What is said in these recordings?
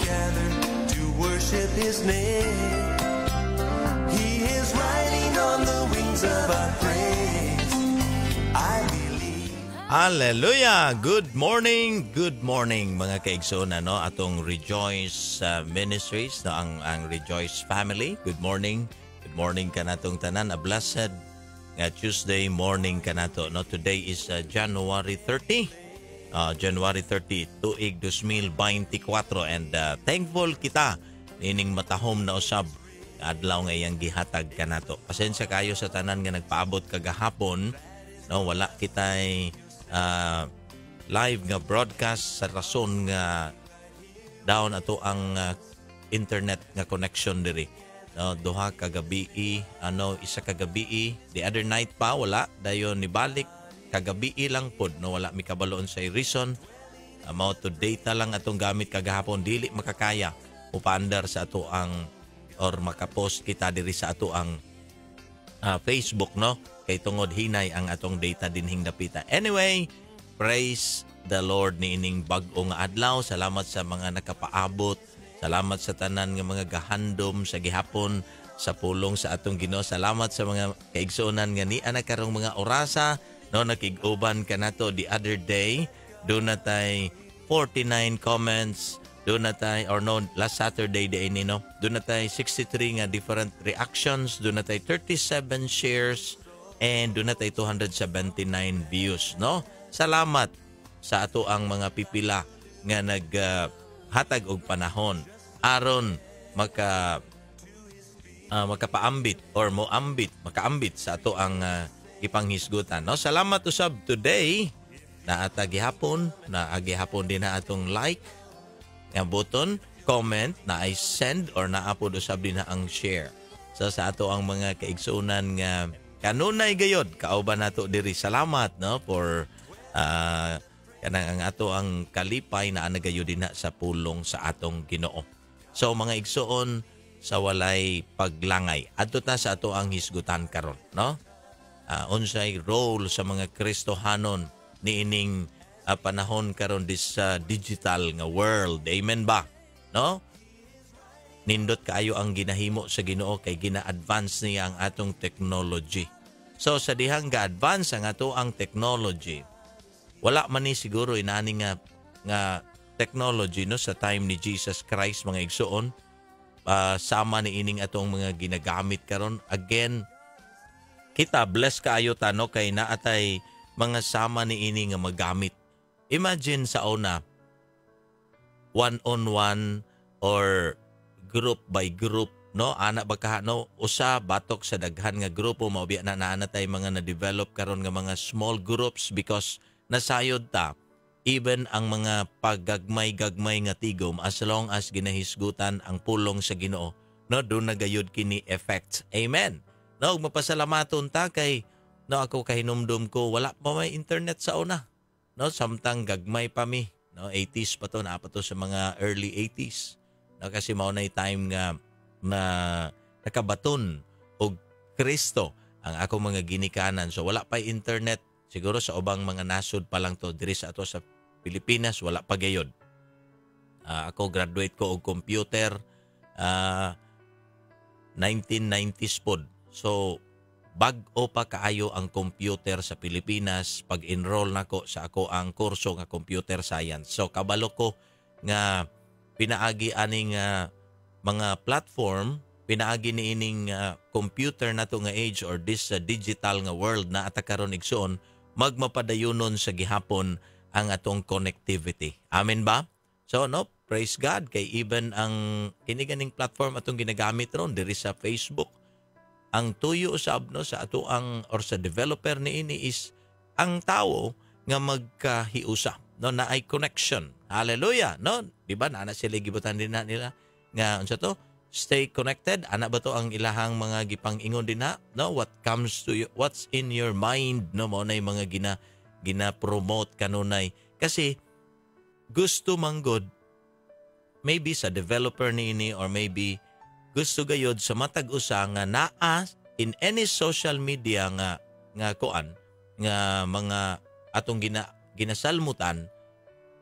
gather to worship His name. He is riding on the wings of our praise. I believe. Hallelujah! Good morning mga kaigsoon, no? Atong Rejoice Ministries, no? ang Rejoice family. Good morning ka natong tanan. A blessed Tuesday morning ka nato, no? Today is January 30, tuig 2024, and thankful kita ining matahom na usab adlaw nga iyang gihatag ka nato. Pasensya kayo sa tanan nga nagpaabot kagahapon, no? Wala kitay live nga broadcast sa rason nga down ato ang internet nga connection diri, no? Duha ka gabi, isa ka gabi, the other night pa wala dayon nibalik kagabi lang pod, no? Wala mi kabaloon sa reason, mao to data lang atong gamit kagahapon, dili makakaya upaandar sa ato ang or makapost kita diri sa ato ang Facebook, no? Kay tungod hinay ang atong data dinhing dapita. Anyway, praise the Lord ni ining bag-o nga adlaw. Salamat sa mga nakapaabot. Salamat sa tanan nga mga gahandom sa gihapon sa pulong sa atong Ginoo. Salamat sa mga kaigsuonan nga niya na karong mga orasa, no? Nakig-uban ka nato the other day. Doon na tay 49 comments. Doon na tay, or no, last Saturday day ni, no? Doon na tay 63 nga different reactions. Doon na tay 37 shares. And doon na tayo 279 views, no? Salamat sa ato ang mga pipila nga naghatag og panahon aron makapaambit or makaambit sa ato ang ipanghisgutan, no? Salamat usab today na atagihapon din na atong like nga button, comment na I send or naapod usab din na ang share. So sa ato ang mga kaigsunan nga kanunay gayod kauban nato diri, salamat, no, for kanang ang ato ang kalipay na anagayo din na sa pulong sa atong Ginoo. So mga igsuon sa walay paglangay adto ta sa ato ang hisgutan karon, no? Unsay role sa mga Kristohanon niining panahon karon this digital nga world. Amen ba, no? Nindot kaayo ang ginahimo sa Ginoo kay gina-advance niya ang atong technology. So sa dihang ga-advance ang ato ang technology, wala man ni siguro inani nga technology, no, sa time ni Jesus Christ, mga igsuon, sama ni ining atong mga ginagamit karon. Again, kita bless kaayo ta, no, kay naatay mga sama ni ini nga magamit. Imagine sa una, one-on-one or group by group, no? Ana ba ka, no? Usa batok sa daghan nga grupo, maubiya na naanatay mga na-develop karon nga mga small groups because nasayod ta even ang mga paggagmay-gagmay nga tigom as long as ginahisgutan ang pulong sa Ginoo, no? Doon nagayod kini effect. Amen. No, mapasalamaton ta kay, no, ako kahinumdum ko wala pa may internet sa una, no? Samtang gagmay pa mi, no? 80s pa to, naapa to sa mga early 80s. No, kasi mao nay time nga na nakabaton og Kristo ang ako mga ginikanan. So wala pa internet, siguro sa ubang mga nasod pa lang to. Diri sa ato sa Pilipinas wala pa gayod. Ako graduate ko og computer 1990s pod. So bag-o pa kaayo ang computer sa Pilipinas pag-enroll nako sa ako ang kurso nga computer science. So kabalo ko nga pinaagi aning mga platform, pinaagi ni ining computer na to nga age or this digital nga world na atakaron igsoon, magmapadayunon sa gihapon ang atong connectivity. Amen ba? So no, praise God kay even ang kiniganing platform atong ginagamit ron diri sa Facebook, ang tuyo usab, no, sa ato ang or sa developer ni ini is ang tawo nga magkahiusa, no, na ay connection. Hallelujah, no? Di ba na sila gibutan din na nila nga unsa to? Stay connected. Ana ba to ang ilahang mga gipang-ingon din na, no? What comes to you, what's in your mind, no, mo na mga gina-promote kanunay. Kasi gusto manggod maybe sa developer ni ini or maybe gusto gayod sa matag usa nga naa in any social media nga kuan nga mga atong ginasalmutan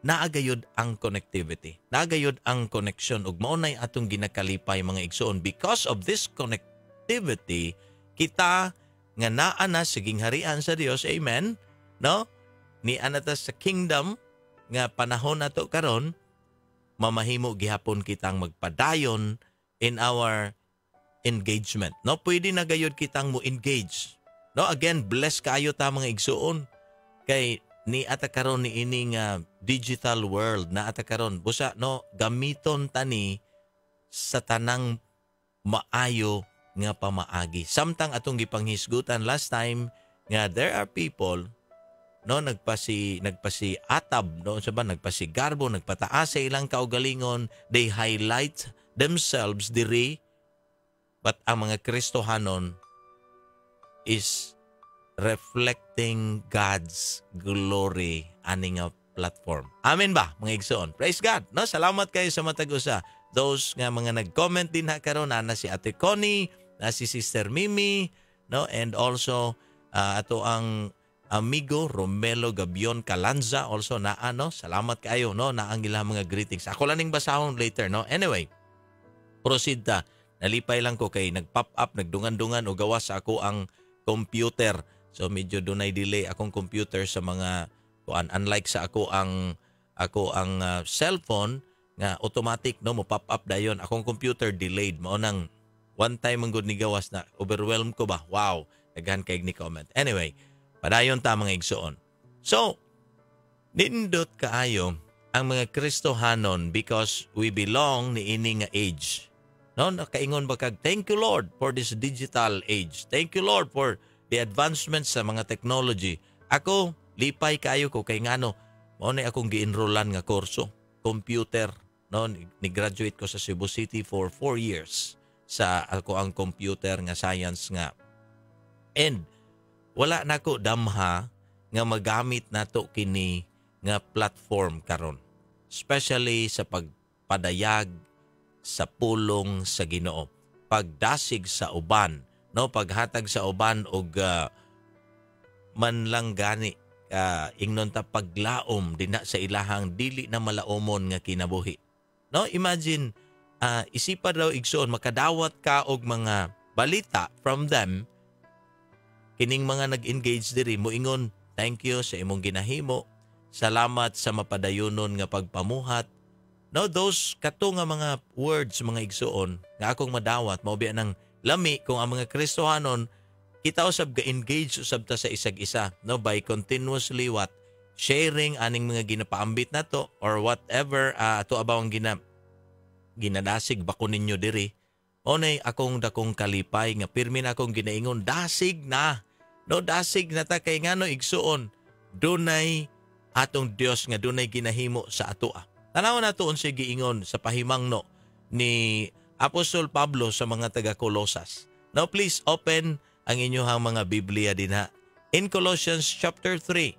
naagayod ang connectivity. Naagayod ang connection ug mao nay atong ginakalipay mga igsoon. Because of this connectivity, kita nga naa na siging harian sa Dios. Amen. No? Ni anata sa kingdom nga panahon nato karon, mamahimo gihapon kitang magpadayon in our engagement. No, pwede na gayud kitang mo engage. No, again, bless kayo ta mga igsuon kay ni ata karon ni ining digital world na ata karon. Busa no, gamiton tani sa tanang maayo nga pamaagi. Samtang atong gipanghisgutan last time nga there are people no nagpasi atab no sa ba nagpasi garbo nagpataas sa ilang kaugalingon, they highlight themselves diri, but ang mga Kristohanon is reflecting God's glory ani nga platform. Amen ba mga igsoon? Praise God. No, salamat kayo sa matag usa. Those nga mga nag-comment din ha karon na si Ate Connie, na si Sister Mimi, no, and also ato ang amigo Romelo Gabion Calanza also na ano, salamat kayo no na ang ilang mga greetings. Ako lang ning basahon later no. Anyway, proceed ta. Nalipay lang ko kay nag-pop up, nagdungan-dungan o gawas sa ako ang computer. So medyo dunay delay akong computer sa mga kuan, unlike sa ako ang cellphone nga automatic no mo pop up dayon. Akong computer delayed. Mao nang one time ang good ni gawas na overwhelmed ko ba. Wow, daghan kay ni comment. Anyway, padayon ta mga igsoon. So, nindot kaayo ang mga Kristohanon because we belong ni ini nga age. No, nakaingon ba kag thank you Lord for this digital age. Thank you Lord for the advancements sa mga technology. Ako lipay kayo ko kay ngano mao na akong gi-enrollan nga kurso, computer. No, ni-graduate ko sa Cebu City for 4 years sa ako ang computer nga science nga. And wala na ko damha nga magamit nato kini nga platform karon, especially sa pagpadayag sa pulong sa Ginoo, pagdasig sa uban, no, paghatag sa uban og man lang gani ingnon ta paglaom dinha sa ilahang dili na malaomon nga kinabuhi. No, imagine isipa daw igsoon makadawat ka og mga balita from them. Kining mga nag-engage diri mo ingon, thank you sa imong ginahimo. Salamat sa mapadayonon nga pagpamuhat. No, those kato nga mga words mga igsoon nga akong madawat mao biya nang lami kung ang mga Kristohanon kita usab ga-engage usab ta sa isag-isa, no, by continuously sharing aning mga ginapaambit nato or whatever ato abawang ginadasig bako ninyo diri. Onay akong dakong kalipay nga pirmi na akong ginaingon dasig na. No, dasig na ta kay ngano igsuon. Dunay atong Dios nga dunay ginahimo sa atoa. Tanawon nato unsay giingon sa pahimangno ni Apostol Pablo sa mga taga Colosas. Now please open ang inyong mga Biblia dinha in Colossians chapter 3.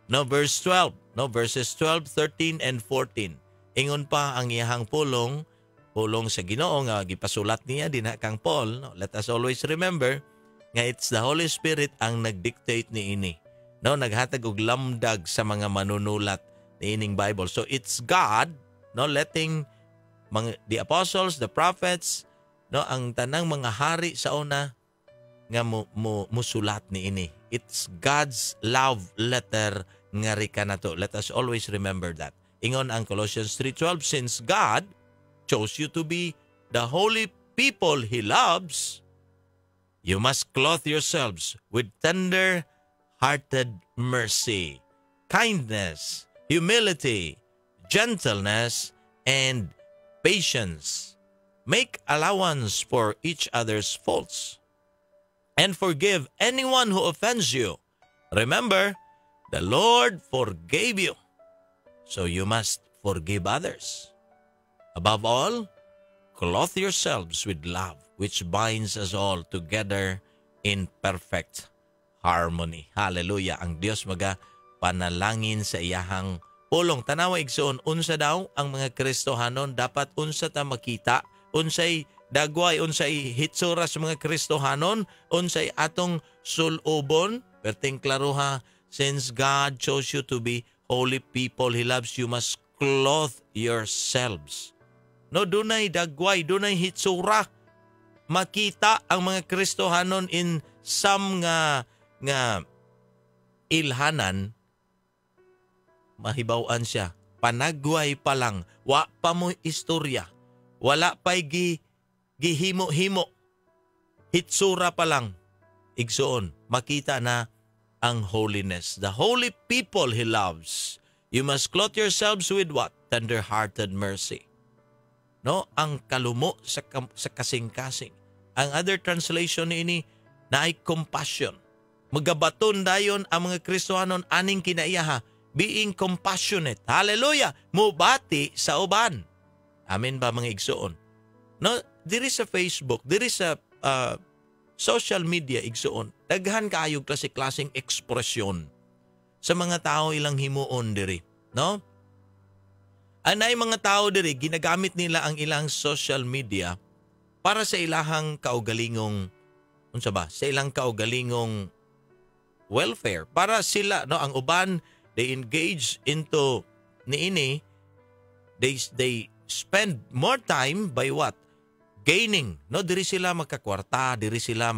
No, verse 12. No, verses 12, 13 and 14. Ingon pa ang iyahang pulong sa Ginoo nga gipasulat niya dinha kang Paul. No, let us always remember nga it's the Holy Spirit ang nagdictate ni ini. No, naghatag og lamdag sa mga manunulat ni ining Bible. So it's God, no, letting the apostles, the prophets, no, ang tanang mga hari sa una nga musulat ni ini. It's God's love letter nga rika nato. Let us always remember that. Ingon ang Colossians 3:12, since God chose you to be the holy people He loves, you must clothe yourselves with tender-hearted mercy, kindness, humility, gentleness, and patience. Make allowance for each other's faults and forgive anyone who offends you. Remember, the Lord forgave you, so you must forgive others. Above all, clothe yourselves with love, which binds us all together in perfect harmony. Hallelujah. Ang Dios panalangin sa iyahang pulong. Tanawa igsoon, unsa daw ang mga Kristohanon dapat unsa ta makita, unsay dagway, unsay hitsura sa mga Kristohanon, unsay atong sulubon. Perting klaruha, since God chose you to be holy people He loves, you must clothe yourselves. No, dunay dagway, dunay hitsura. Makita ang mga Kristohanon in some nga ilhanan, mahibawan siya. Panagway pa lang, wa pa mo istorya. Wala pa'y gihimo-himo. Hitsura pa lang. Igsoon, makita na ang holiness. The holy people He loves. You must clothe yourselves with what? Tender-hearted mercy. No, ang kalumo sa kasing-kasing. Ang other translation ini na ay compassion. Magabaton dayon ang mga Kristohanon aning kinaiyaha, being compassionate. Hallelujah! Mubati sa uban. Amen ba mga igsoon? No, diri sa Facebook, diri sa social media igsoon, daghan kaayog klase-klaseng ekspresyon sa mga tao ilang himuon diri, no? Anay mga tao diri ginagamit nila ang ilang social media para sa ilahang kaugalingong unsa ba? Sa ilang kaugalingong welfare. Para sila, no, ang uban they engage into niini, they spend more time by what? Gaining. No, diri sila magkakwarta, diri sila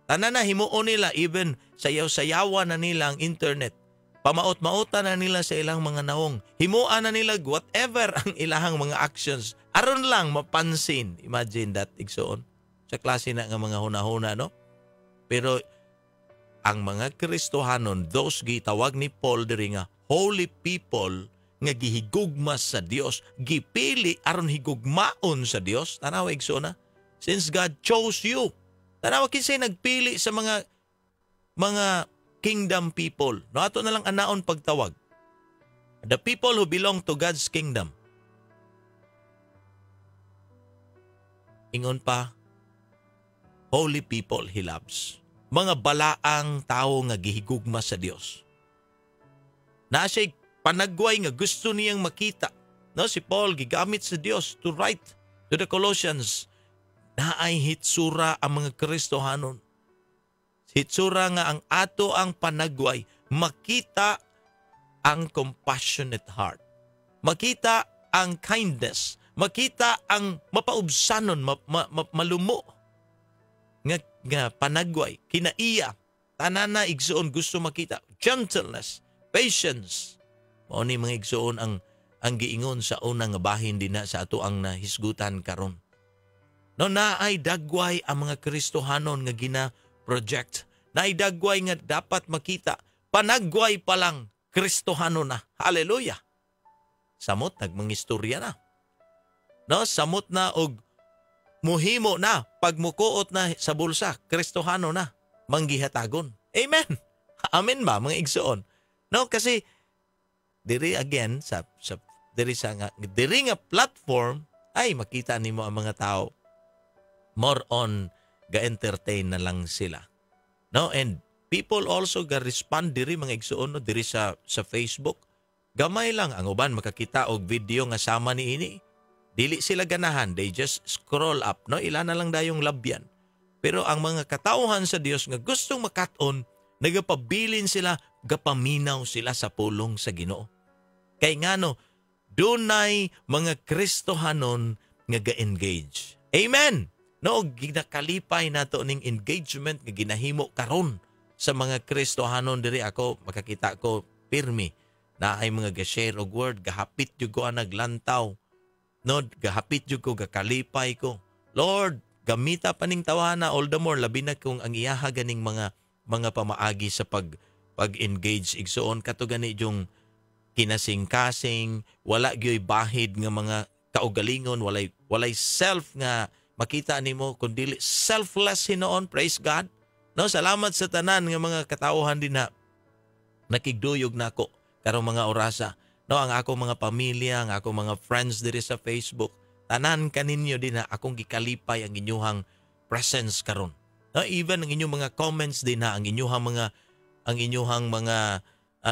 tanan na himuon nila, even sayaw-sayawan na nila ang internet. Pamaot-maota na nila sa ilang mga naong. Himuan na nila whatever ang ilahang mga actions. Aron lang mapansin. Imagine that, igsoon. Sa klase na nga mga hunahuna, no? Pero ang mga Kristohanon, those gitawag ni Paul diri nga holy people nga gihigugma sa Dios, gipili aron higugmaon sa Dios. Tanaw igsoon na. Since God chose you. Tanaw kinsay nagpili sa mga kingdom people. No, ato na lang anaon pagtawag. The people who belong to God's kingdom. Ingon pa, holy people He loves. Mga balaang tao nga gihigugma sa Dios. Na siya'y panagway nga gusto niyang makita. No, si Paul gigamit sa Dios to write to the Colossians. Naay hitsura ang mga Kristohanon. Hitsura nga ang ato ang panagway, makita ang compassionate heart. Makita ang kindness. Makita ang mapaubsanon, malumo. Nga panagway, kinaiya, tanana igsoon gusto makita, gentleness, patience. Mao ni mga igsoon ang giingon sa unang bahin din na sa ato ang nahisgutan karon. No, naay dagway ang mga Kristohanon nga gina-project. Naay dagway nga dapat makita, panagway pa lang Kristohanon na. Hallelujah! Samot nagmangistorya na. No, samot na og muhimo na, pagmukuot na sa bulsa, Kristohano na, manggihatagon. Amen. Amen ba mga igsoon? No, kasi diri again diri nga platform ay makita nimo ang mga tao more on ga-entertain na lang sila. No, and people also ga-respond diri mga igsoon, no, diri sa Facebook. Gamay lang ang uban makakita og video nga sama niini. Dili sila ganahan, they just scroll up, no? Ilan na lang dayong labyan. Pero ang mga katauhan sa Dios nga gustong makaton, nagapabilin sila, gapaminaw sila sa pulong sa Ginoo. Kay ngano, dunay mga Kristohanon nga ga-engage. Amen. No, ginakalipay nato ning engagement nga ginahimo karon sa mga Kristohanon diri. Ako makakita ko pirmi na ay mga ga-share og word, gahapit jud ko ang naglantaw. No, gahapit jud ko, gakalipay ko. Lord, gamita pa ning tawana all the more labi na kung ang iyaha ganing mga pamaagi sa pag-engage igsoon kato gani yung kinasing-kasing, wala gyoy bahid nga mga kaugalingon, walay self nga makita nimo kundi selfless hinoon. Praise God. No, salamat sa tanan nga mga katawhan din na nakigduyog nako karong mga orasa. No, ang akong mga pamilya, ang akong mga friends diri sa Facebook, tanan kaninyo din na akong gikalipay ang inyuhang presence karon. No, even ang inyong mga comments din na ang inyuhang mga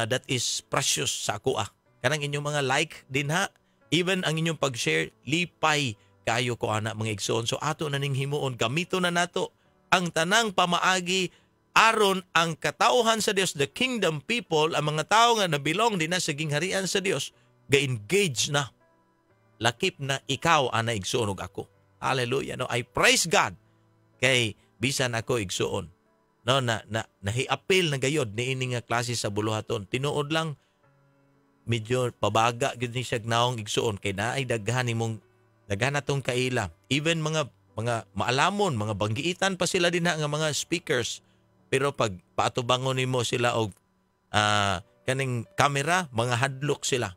that is precious sa ako. Kanang inyong mga like din ha, even ang inyong pag-share, lipay kayo ko ana mga igsoon. So ato na ning himuon, gamito na nato ang tanang pamaagi aron ang katauhan sa Dios, the kingdom people, ang mga tao nga nabilong din na sa gingharian sa Dios, ga-engage na. Lakip na ikaw ana igsuon og ako. Hallelujah. No, I praise God kay bisan ako igsuon. No, nahiapil na gayod ni ini nga klase sa buluhaton. Tinuod lang medyo pabaga gyud ni siya naong igsuon kay naay daghan nimong daghan atong kaila. Even mga maalamon, mga banggiitan pa sila din nga mga speakers. Pero pag paatubangon nimo sila og kaning camera, mga hadlok sila.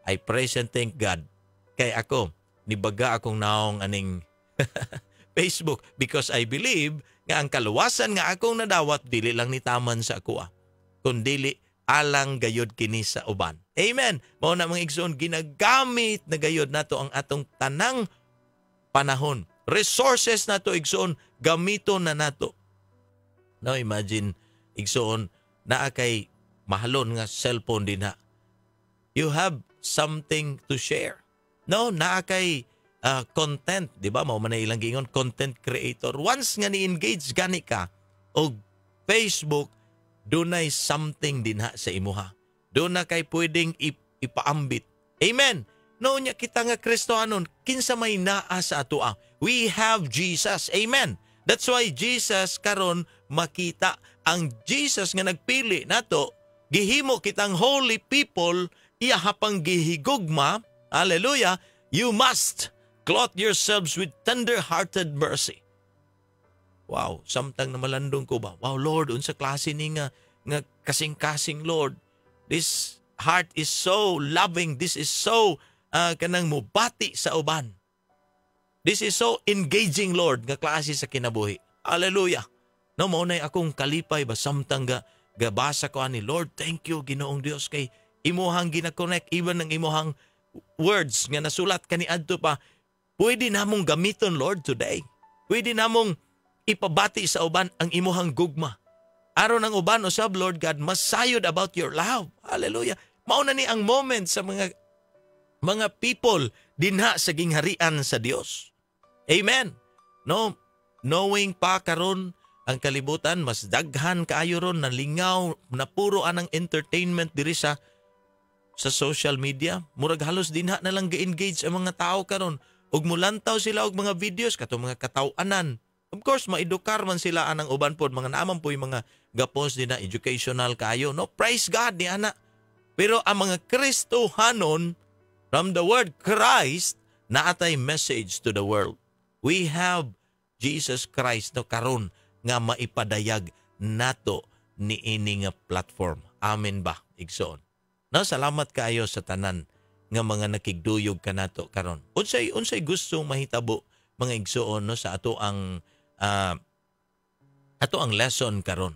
I praise and thank God. Kay ako, nibaga akong naong aning Facebook because I believe nga ang kaluwasan nga akong nadawat dili lang ni taman sa ako kundi alang gayod kini sa uban. Amen. Mao na mga igsoon, ginagamit na gayod nato ang atong tanang panahon. Resources nato igsoon, gamiton na nato. Now imagine igsoon naa kay mahalon nga cellphone din ha. You have something to share. No, naa kay content, di ba? Mao man na ilang gingon, content creator. Once nga ni-engage gani ka og Facebook, dunay something din ha sa imuha. Doon na kay pwedeng ipaambit. Amen. No nya kita nga Kristohanon, kinsa may naa sa atoa. We have Jesus. Amen. That's why Jesus karon makita ang Jesus nga nagpili nato, gihimo kitang holy people, iya hapang gihigugma. Hallelujah. You must clothe yourselves with tender-hearted mercy. Wow, samtang na malandong ko ba? Wow, Lord, unsa klase ni nga kasing-kasing, Lord. This heart is so loving. This is so kanang mubati sa uban. This is so engaging, Lord, nga klase sa kinabuhi. Hallelujah. No, maunay akong kalipay ba samtang gabasa ko ani, Lord, thank you, Ginoong Dios, kay imuhang gina-connect, even ng imuhang words nga nasulat kaniadto pa, pwede namong gamiton, Lord, today. Pwede namong ipabati sa uban ang imuhang gugma. Aron ang uban usab, Lord God, masayod about your love. Hallelujah. Mauna ni ang moment sa mga people dinha sa gingharian sa Dios. Amen. No, knowing pa karon ang kalibutan, mas daghan kaayo ron na lingaw na puro anang entertainment diri sa social media. Murag halos dinha na lang ga-engage ang mga tao karon. Ug mulantaw sila og mga videos katong mga kataw-anan. Of course, maedukar man sila anang uban pod, mga naman po yung mga gapos din na educational kayo. No, praise God ni ana. Pero ang mga Kristohanon, from the word Christ, naatay message to the world. We have Jesus Christ no karon nga maipadayag nato ni ini nga platform. Amen ba, igsoon? No, salamat kaayo sa tanan nga mga nakigduyog kanato karon. Unsay gustong mahitabo mga igsoon no sa ato ang lesson karon.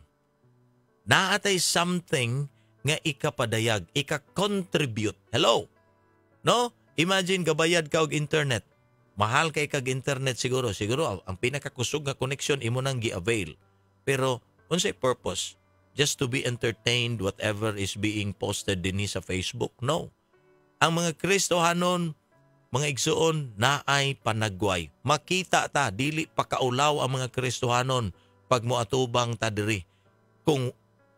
Naatay something nga ikapadayag, ika-contribute. Hello. No? Imagine gabayad ka og internet. Mahal kay kag internet siguro ang pinakakusog nga connection imo nang gi-avail. Pero unsay purpose? Just to be entertained whatever is being posted dinhi sa Facebook? No. Ang mga Kristohanon, mga igsuon, naay panagway. Makita ta, dili pakaulaw ang mga Kristohanon pag moatubang ta diri. Kung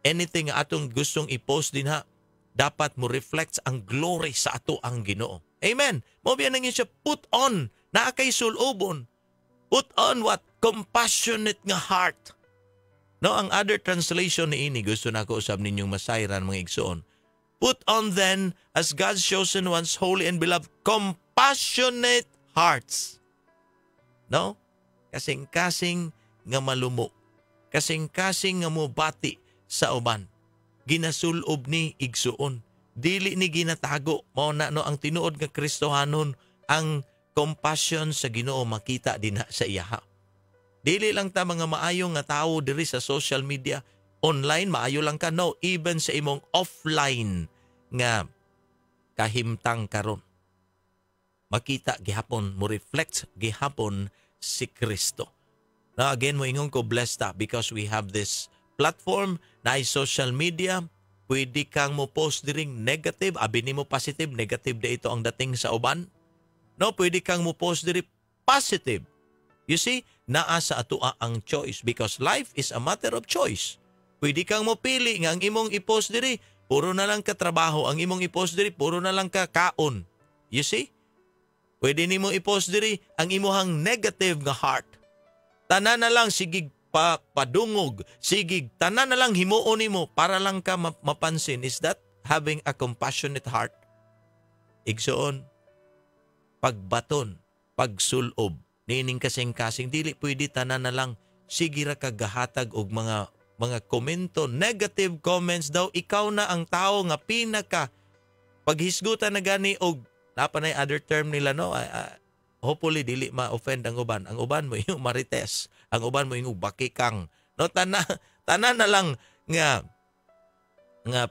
anything atong gustong i-post din ha, dapat mo reflects ang glory sa ato ang Ginoo. Amen. Mo biyan nang siya put on, naa kay sulubon. Put on what? Compassionate nga heart. No, ang other translation ni ini, gusto na ko usab ninyong masayran mga igsoon. Put on then, as God's chosen ones, holy and beloved, compassionate hearts. No? Kasing-kasing nga malumo. Kasing-kasing nga mubati sa uban. Ginasulob ni igsuon. Dili ni ginatago. Mao na no ang tinuod nga Kristohanon, ang compassion sa Ginoo makita din sa iyaha. Dili lang ta mga maayong nga tao diri sa social media, online maayo lang ka, no, even sa imong offline nga kahimtang karon. Makita gihapon mo reflect gihapon si Kristo. Now again mo ingon ko blessed ta because we have this platform na social media. Pwede kang mo post diring negative, abi nimo positive, negative da ito ang dating sa uban. No, pwede kang mo post diri positive. You see, naa sa atoa ang choice because life is a matter of choice. Pwede kang mopili nga ang imong i-post diri, puro na lang ka trabaho, ang imong i-post diri, puro na lang ka kaon. You see? Pwede nimo i-post diri ang imuhang negative nga heart. Tanan na lang sigig padungog, sigig tanan na lang himuon nimo para lang ka mapansin. Is that having a compassionate heart? Igsoon, pagbaton, pagsulob, nining kasing-kasing, dili pwede tanan na lang sige ra kagahatag og mga komento, negative comments daw. Ikaw na ang tao nga pinaka paghisgutan na gani og napanay other term nila, no? Hopefully dili ma-offend ang uban. Ang uban mo yung marites, ang uban mo yung bakikang. No, tanan na lang nga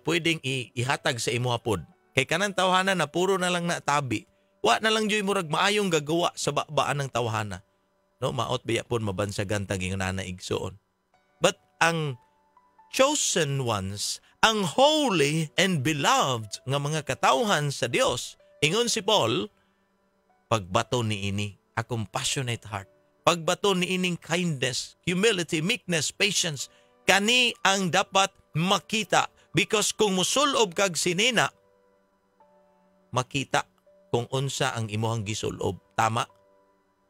pwedeng ihatag sa imo hapod. Kay kanang tawhana na puro na lang na tabi. Wa na lang joy murag maayong gagawa sa babaan ng tawhana. No, maot biya pon mabansagan taging nana igsoon. But ang chosen ones, ang holy and beloved nga mga katawhan sa Dios, ingon si Paul, pagbato ni ini a compassionate heart. Pagbato ni ining kindness, humility, meekness, patience, kani ang dapat makita. Because kung musulob kag sinina, makita kung unsa ang imuhang gisulob. Tama?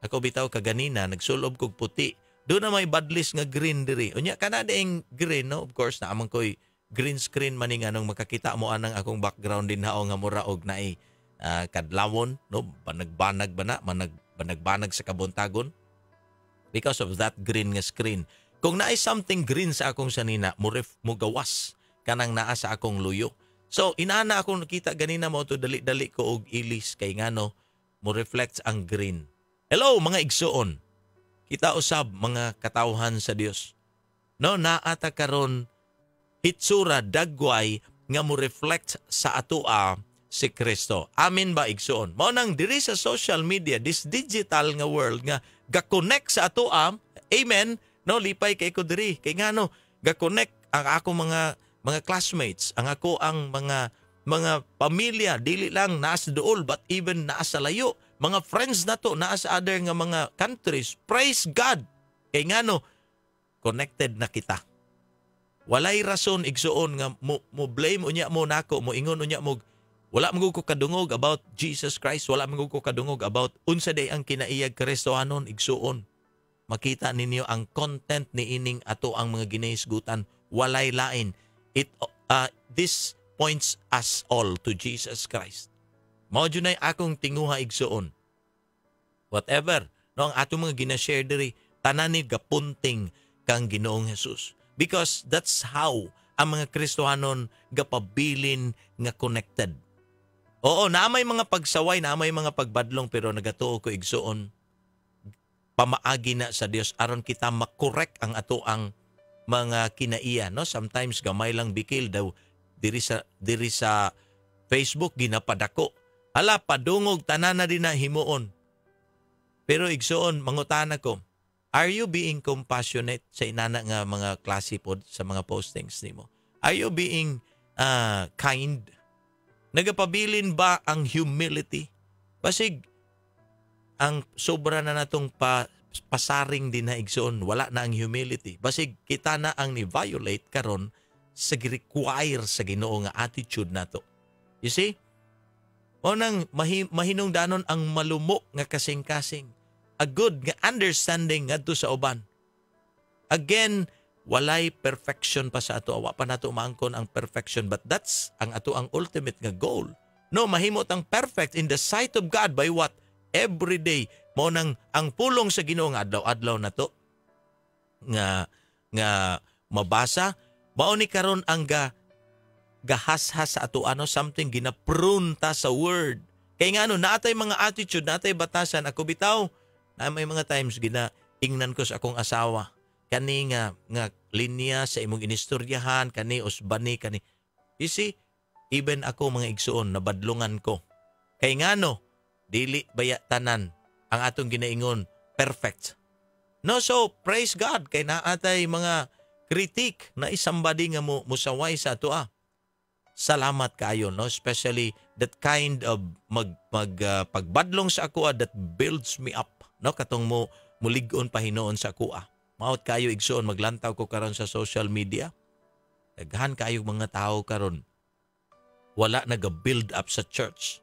Ako bitaw kaganina, nagsulob kog puti. Doon na may badlis nga green diri. Unya, kanada yung green, no? Of course, naamang ko'y green screen maning anong makakita mo anang akong background din hao nga mura og naay kadlawon, no? Banag-banag ba na? Banag-banag sa kabuntagon. Because of that green nga screen. Kung naay something green sa akong sanina, mo gawas kanang naa sa akong luyo. So, inaana akong nakita ganina mo to dali-dali ko og ilis kay ngano mo reflects ang green. Hello mga igsoon. Kita usab mga katawhan sa Dios. No, naata karon hitsura dagway nga mo reflect sa atoa si Kristo. Amin ba igsoon? Mao nang diri sa social media, this digital nga world nga ga-connect sa atoa. Amen. No, lipay kay ko diri kay ngano ga-connect ang ako mga classmates, ang mga pamilya, dili lang nasa dool but even nasa layo. Mga friends na to, nasa other nga mga countries. Praise God! Kay ngano, connected na kita. Walay rason igsuon nga mo blame unya mo nako, mo ingon unya mo, wala mo ko kadungog about Jesus Christ, wala mo ko kadungog about unsa day ang kinaiyag Kristohanon igsuon. Makita ninyo ang content ni ining ato ang mga ginahisgutan, walay lain. This points us all to Jesus Christ. Mao junay akong tinguha igsuon. Whatever, no, ang atong mga ginashare diri, tanan ni gapunting kang Ginoong Hesus. Because that's how ang mga Kristohanon gapabilin nga connected. Oo, naamay mga pagsaway, naamay mga pagbadlong, pero nagatuo ko igsuon pamaagi na sa Dios aron kita makorek ang ato ang mga kinaiya, no? Sometimes gamay lang bikil daw diri sa Facebook ginapadako. Hala, padungog tanan na din na himuon. Pero igsuon mangutana ko, are you being compassionate sa inana nga mga klase pod sa mga postings nimo? Are you being kind? Nagapabilin ba ang humility? Basig ang sobra na natong pasaring din na igsoon, wala na ang humility. Basig kita na ang ni-violate karon sa require sa Ginoo nga attitude nato. You see? O nang mahinungdanon ang malumo nga kasing-kasing. A good nga understanding ngadto sa uban. Again, walay perfection pa sa ato. Wa pa nato maangkon ang perfection, but that's ang ato ang ultimate nga goal. No, mahimot ang perfect in the sight of God by what? Every day. Mo nang ang pulong sa Ginoo nga adlaw-adlaw na to nga mabasa, mao ni karon ang gahashas sa ato something ginaprunta sa word. Kay ngano naatay mga attitude, naatay batasan. Ako bitaw na may mga times ingnan ko sa akong asawa. Kani nga linya sa imong inistoryahan, kani usbani, kani. You see, even ako mga igsuon nabadlungan ko. Kay ngano dili baya tanan ang atong ginaingon perfect. No, so praise God kay naatay mga critique na somebody nga musaway sa ato. Salamat kayo, no, especially that kind of pagbadlong sa ako that builds me up, no, katong mulig-on pa hinoon sa kuha. Maot kayo igsoon maglantaw ko karon sa social media. Daghan kayo mga tao karon wala naga-build up sa church.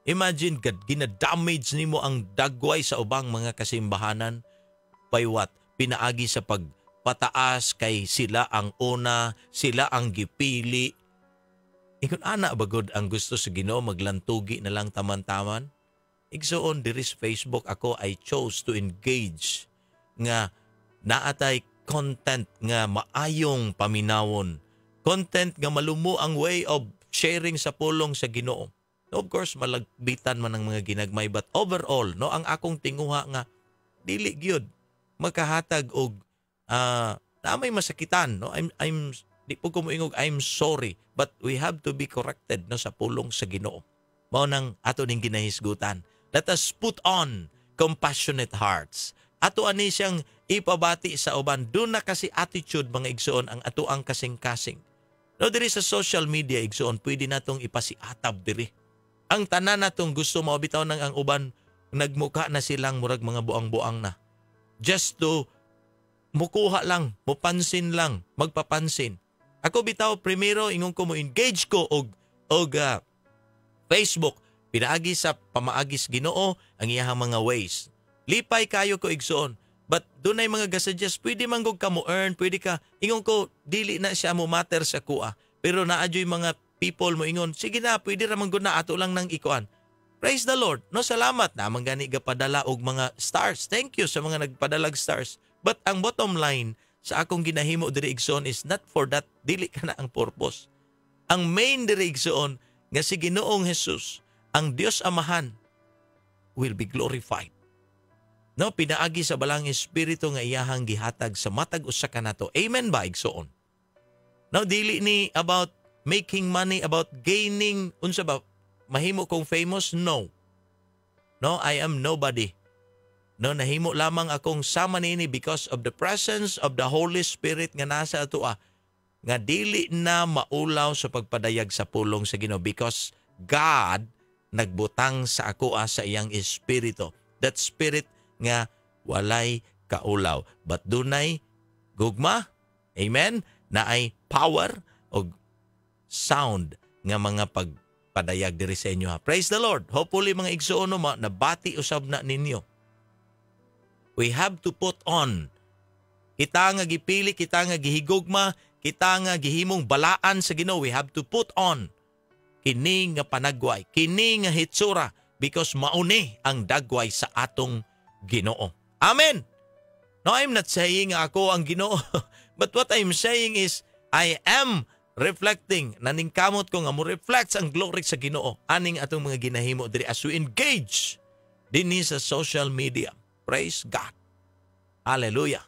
Imagine gina-damage nimo ang dagway sa ubang mga kasimbahanan by what? Pinaagi sa pagpataas kay sila ang una, sila ang gipili. Ingon ana bagod ang gusto sa Ginoo maglantugi na lang taman-taman. Igsoon diri sa Facebook ako I chose to engage nga naatay content nga maayong paminawon. Content nga malumo ang way of sharing sa pulong sa Ginoo. Of course, malagbitan man ang mga ginagmay but overall, no, ang akong tinguha nga dili gyud makahatag og na may masakitan, no. I'm di po ko moingog I'm sorry but we have to be corrected no sa pulong sa Ginoo. Mao nang ato ning ginahisgutan. Let us put on compassionate hearts. Ato ani siyang ipabati sa uban. Doon na kasi attitude mga igsoon ang ato ang kasing-kasing. No, diri sa social media igsoon pwede natong ipasiatab diri. Ang tanan natong gusto maubitaw nang ang uban nagmukha na silang murag mga buang-buang na. Just to mukuha lang, mupansin lang, magpapansin. Ako bitaw primero ingon ko mo engage ko og Facebook pinaagi sa pamaagis Ginoo ang iyahang mga ways. Lipay kayo ko igsoon. But dunay mga gasuggest pwede man gud ka mo earn, pwede ka ingon ko dili na siya mo matter sa kuha. Pero naadyoy mga people mo ingon, sige na, pwede ramang gud na ato lang nang ikuan. Praise the Lord. No, salamat na man gani gapadala og mga stars. Thank you sa mga nagpadalag stars. But ang bottom line sa akong ginahimo diri igsoon is not for that, dili ka na ang purpose. Ang main diri igsoon nga si Ginoong Hesus, ang Dios Amahan will be glorified. No, pinaagi sa balang espiritu nga iyahang gihatag sa matag usa kanato. Amen ba igsoon? No, dili ni about making money, about gaining, unsa ba, mahimo kong famous? No. No, I am nobody. No, nahimo lamang akong sama nini because of the presence of the Holy Spirit nga nasa ato nga dili na maulaw sa pagpadayag sa pulong sa Ginoo because God nagbutang sa ako sa iyang espiritu. That spirit nga walay kaulaw. But dunay gugma, amen, na ay power o sound nga mga pagpadayag diri sa inyo. Praise the Lord. Hopefully mga igsoon mo nabati usab na ninyo. We have to put on. Kita nga gipili, kita nga gihigugma, kita nga gihimong balaan sa Ginoo. We have to put on kini nga panagway, kini nga hitsura because mauni ang dagway sa atong Ginoo. Amen. No, I'm not saying ako ang Ginoo. But what I'm saying is I am reflecting, naningkamot ko nga mo reflects ang glory sa Ginoo. Aning atong mga ginahimo diri as we engage dinhi sa social media. Praise God. Hallelujah.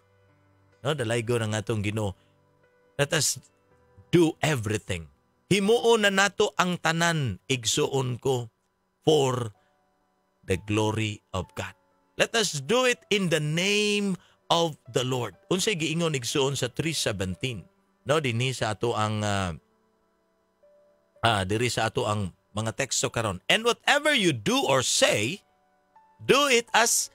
No, dalaygo ng atong Ginoo. Let us do everything. Himuon na nato ang tanan igsuon ko for the glory of God. Let us do it in the name of the Lord. Unsay giingon igsuon sa 3:17. No, dinhi sa ato ang diri sa ato ang mga teksto karon. And whatever you do or say, do it as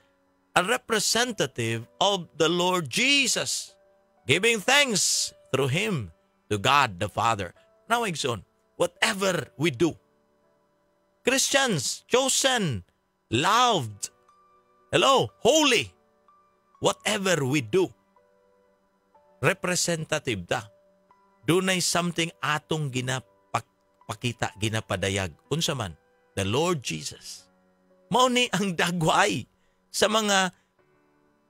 a representative of the Lord Jesus, giving thanks through Him to God the Father. Now, igsoon, whatever we do, Christians, chosen, loved, holy, whatever we do, representative ta. Dunay something atong ginapakita, ginapadayag. Unsa man, the Lord Jesus. Mao ni ang dagway sa mga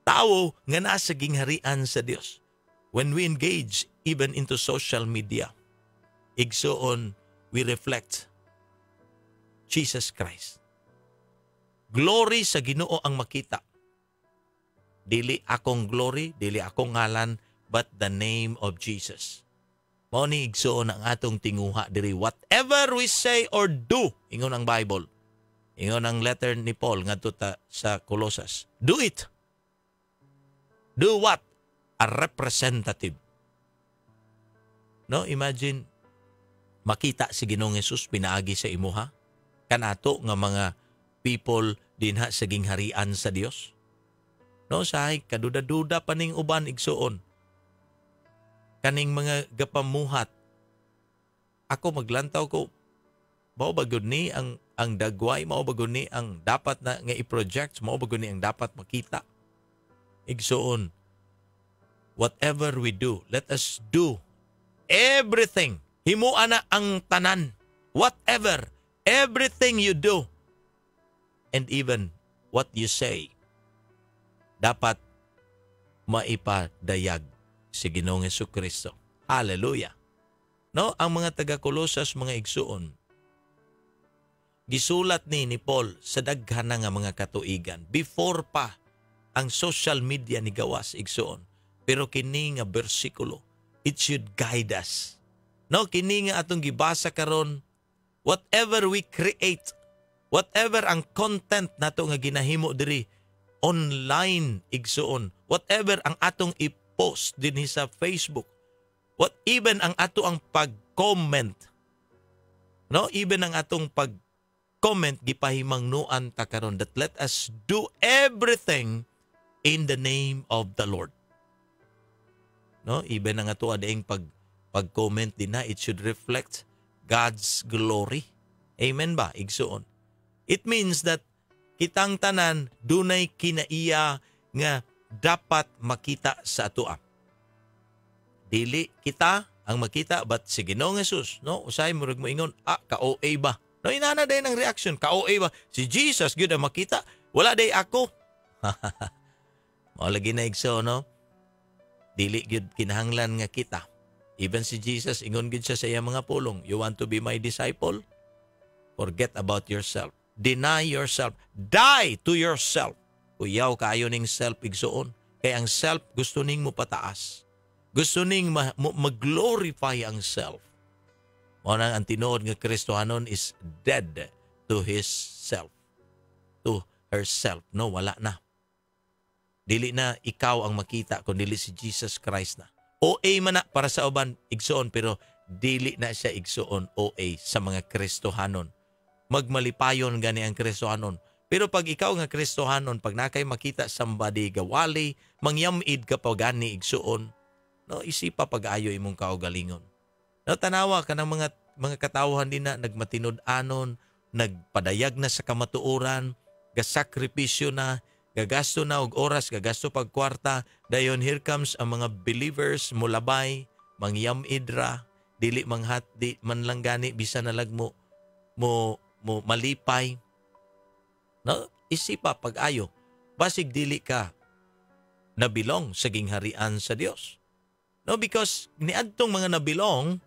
tao nga nasa gingharian sa Dios. When we engage even into social media, igsoon, we reflect Jesus Christ. Glory sa Ginoo ang makita. Dili akong glory, dili akong ngalan, but the name of Jesus. Mao ni igsoon ang atong tinguha diri. Whatever we say or do, ingon ang Bible. Ingon ang letter ni Paul ngadto sa Colossus. Do it. Do what? A representative. No, imagine makita si Ginoong Hesus pinaagi sa imuha kanato nga mga people dinha sa gingharian sa Dios. No, sahay kaduda-duda pa ning uban igsuon. Kaning mga gapamuhat. Ako maglantaw ko, mao ba gud ni ang dagway, mao ba gud ni ang dapat na nga i-project, mao ba gud ni ang dapat makita. Igsuon, whatever we do, let us do everything. Himuan na ang tanan. Whatever, everything you do, and even what you say, dapat maipadayag si Ginoong Hesukristo. Hallelujah. No, ang mga taga-Kolosas, mga igsuon, gisulat ni Paul sa daghan nga mga katuigan before pa ang social media ni gawas igsuon. Pero kini nga bersikulo, it should guide us. No, kini nga atong gibasa karon, whatever we create, whatever ang content nato nga ginahimo diri online igsuon, whatever ang atong i-post dinhi sa Facebook, what even ang ato ang pag-comment, no, even ang atong pag-comment gipahimangnuan ta karon that let us do everything in the name of the Lord. No, even ang ato ading pag-comment din na, it should reflect God's glory. Amen ba? Igsuon. It means that kitang tanan dunay kinaiya nga dapat makita sa atoa. Dili kita ang makita, but si Ginoong Hesus, no, usay murag moingon, ka-OA ba? No, inana day ng reaction, ka-OA ba? Si Jesus gyud ang makita, wala day ako. Mao lagi na igso, no? Dili gyud kinahanglan nga kita. Even si Jesus, ingon gyud siya sa iyang mga pulong, you want to be my disciple? Forget about yourself. Deny yourself. Die to yourself. Uyaw kaayo ning self igsuon. Kaya ang self gusto ning mo pataas. Gusto ning mag-glorify ang self. O nang ang tinuod nga Kristohanon is dead to his self. To herself. No, wala na. Dili na ikaw ang makita kung dili si Jesus Christ na. OA man na para sa uban igsuon, pero dili na siya igsuon OA sa mga Kristohanon. Magmalipayon gani ang Kristohanon. Pero pag ikaw nga Kristohanon, pag nakay makita somebody gawali, mangyamid ka pa gani igsuon, no, isipa pag-ayo imong kaugalingon. No, tanawa ka ng mga katawhan din na nagmatinud-anon, nagpadayag na sa kamatuoran, gasakripisyo na, gagasto na og oras, gagasto pag kwarta, dayon here comes ang mga believers mulabay, mangyamidra, dili di man lang gani bisan na lag mo malipay. No, isipa pag-ayo, basig dili ka nabilong sa gingharian sa Dios. No, because niadtong mga nabilong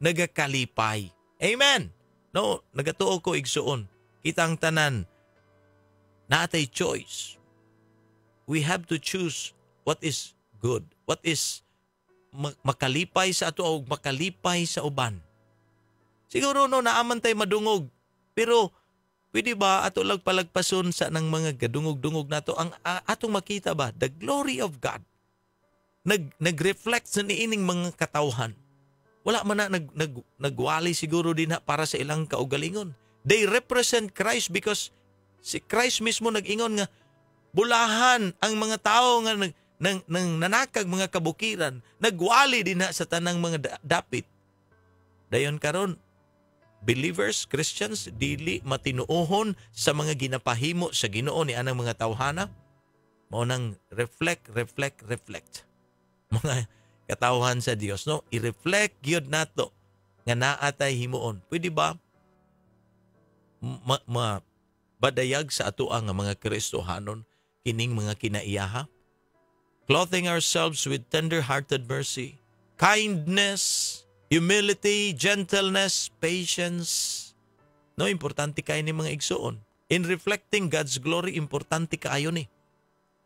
nagakalipay. Amen. No, nagatuo ko igsuon. Kitang tanan naatay choice. We have to choose what is good, what is makalipay sa ato o makalipay sa uban. Siguro no naaman tay madungog, pero pwede ba ato lang palagpason sa nang mga gadungog-dungog nato ang atong makita ba the glory of God nag-reflect sa niining mga katawhan. Wala man na nagwali siguro din na para sa ilang kaugalingon. They represent Christ because si Christ mismo nag-ingon nga bulahan ang mga tao nga nanakag mga kabukiran, nagwali din na sa tanang mga dapit. Dayon karon, believers, Christians, dili matinuohon sa mga ginapahimo sa Ginoo ni anang mga tawhana. Mao nang reflect. Mga katawhan sa Dios, no? I-reflect gyud nato nga naatay himuon. Pwede ba badayag sa ato ang mga Kristohanon kining mga kinaiyaha? Clothing ourselves with tender-hearted mercy, kindness, humility, gentleness, patience. No, importante kayo ni mga igsuon. In reflecting God's glory, importante kayo ni.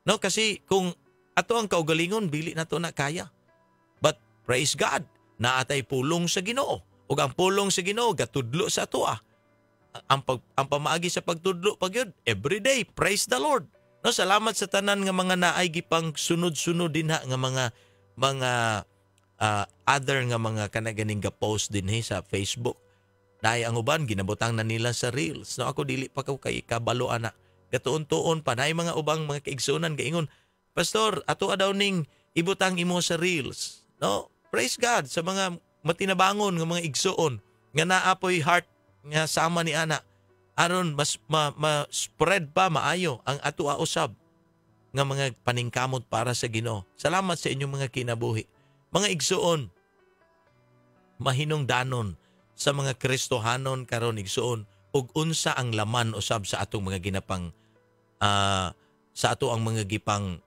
No, kasi kung ato ang kaugalingon, bili na to na kaya. But praise God, naatay pulong sa Ginoo. O ang pulong sa Ginoo, gatudlo sa ato Ang pamaagi sa pagtudlo, pagyod, everyday, praise the Lord. No, salamat sa tanan nga mga naay gipang sunod-sunod din nga mga other nga mga kanaganing ga-post din sa Facebook. Dahil ang uban, ginabutang na nila sa Reels. No, ako dili pa ko kay kabalo ana. Gatuon-tuon pa. Dahil mga ubang mga kaigsunan, gaingon, Pastor, ato daw ning ibutang imo sa reels. No? Praise God sa mga matinabangon nga mga igsuon nga naapoy heart nga sama ni ana aron mas ma-spread pa maayo ang ato usab nga mga paningkamot para sa Ginoo. Salamat sa inyong mga kinabuhi. Mga igsuon, mahinungdanon sa mga Kristohanon karon igsuon ug unsa ang laman usab sa atong mga ginapang sa ato ang mga gipang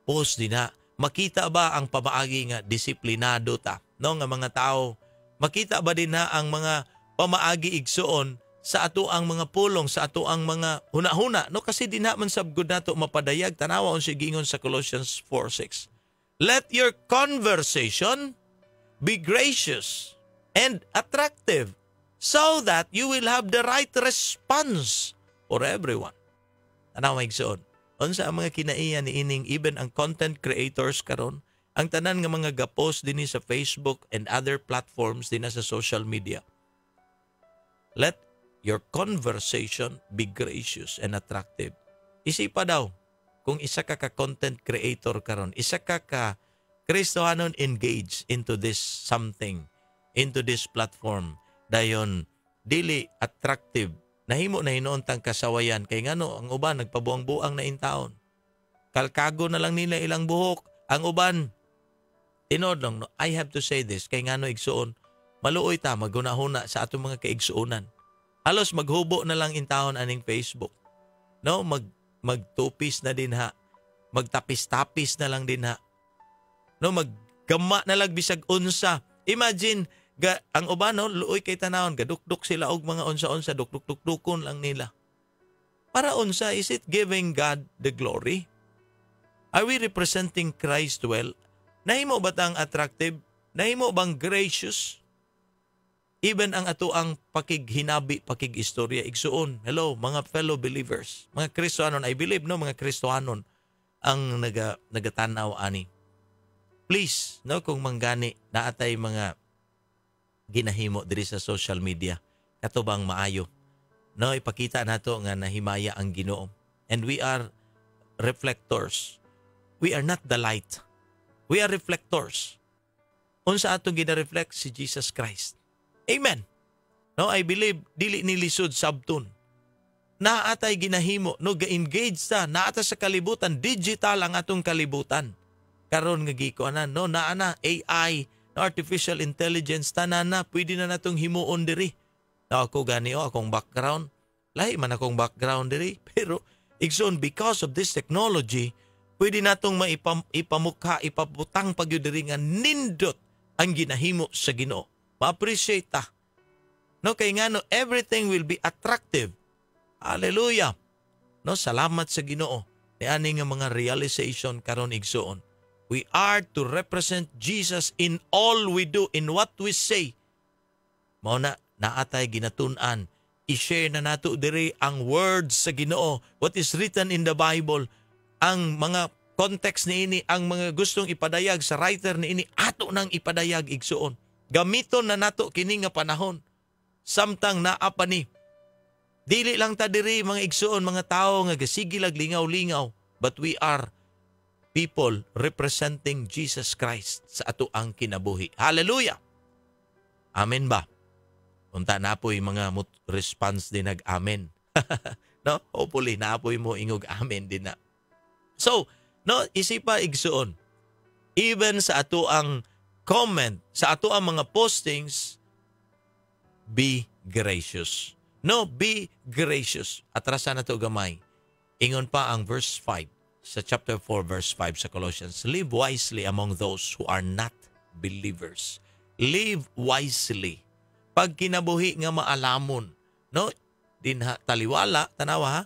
post dinha. Makita ba ang pamaagi nga disiplinado ta no nga mga tao? Makita ba din na ang mga pamaagi igsuon sa ato ang mga pulong, sa ato ang mga huna-huna? No, kasi di naman sabgod nato mapadayag. Tanawa on siya gingon sa Colossians 4:6. Let your conversation be gracious and attractive so that you will have the right response for everyone. Tanawa igsuon. Unsa ang mga kinaiya ni ining even ang content creators karon, ang tanan nga mga gapost dinhi sa Facebook and other platforms dinhi sa social media. Let your conversation be gracious and attractive. Isipa daw, kung isa ka content creator karon, isa ka Kristohanon engage into this something, into this platform, dayon dili attractive, nahimo na hinuuntang kasawayan, kay ngano ang uban nagpabuang-buang na intaon. Kalkago na lang nila ilang buhok, ang uban tinodong, no, I have to say this, kay ngano igsuon, maluoy ta maghuna-huna sa atong mga kaigsuonan. Halos maghubo na lang intahon aning Facebook. No, magtupis na din ha. Magtapis-tapis na lang din ha. No, maggama na lang bisag unsa. Imagine ang uban no, luoy kay tanawon, gadukduk sila og mga unsa-unsa, dukduk-dukdukon lang nila. Para unsa, is it giving God the glory? Are we representing Christ well? Nahimo ba tang attractive? Nahimo bang gracious? Even ang ato ang pakighinabi, pakig-istorya, igsuon. Hello, mga fellow believers, mga Kristohanon, I believe no, mga Kristohanon ang nagatanaw ani. Please, no, kung manggani naatay mga ginahimo diri sa social media, katubang maayo. No, ipakita nato nga nahimaya ang Ginoo. And we are reflectors. We are not the light. We are reflectors. Unsa atong gina-reflect? Si Jesus Christ. Amen. No, I believe dili nilisod sabton. Naatay ginahimo, no, ga-engage ta, naata sa kalibutan, digital ang atong kalibutan. Karon nga gikuanan, no, naana AI, no, artificial intelligence, tanana, pwede na natong himuon diri. No, ako gani akong background, lahi man akong background diri, pero igsoon because of this technology, pwede natong ipamukha, ipabutang pagyud diri nga nindot ang ginahimo sa Ginoo. Ma-appreciate ta. No, kay nga no, everything will be attractive. Hallelujah. No, salamat sa Ginoo. Ni ani nga mga realization karon igsuon. We are to represent Jesus in all we do, in what we say. Mao na naatay ginatun-an. I-share na nato diri ang words sa Ginoo. What is written in the Bible. Ang mga context niini, ang mga gustong ipadayag sa writer niini, ato nang ipadayag igsuon. Gamiton na nato kini nga panahon. Samtang naa pa ni. Dili lang ta diri mga igsuon, mga tao nga gasigil ag lingaw-lingaw, but we are people representing Jesus Christ sa ato ang kinabuhi. Hallelujah. Amen ba? Unta na po'y mga response din nag-amen. No? Hopefully na po'y mo ingog amen din na. So, no, isipa igsuon. Even sa ato ang comment, sa ato ang mga postings, be gracious. No, be gracious. Atrasan na to gamay. Ingon pa ang verse 5 sa chapter 4 verse 5 sa Colossians. Live wisely among those who are not believers. Live wisely. Pag kinabuhi nga maalamon, no? Dinha taliwala, tanawa ha?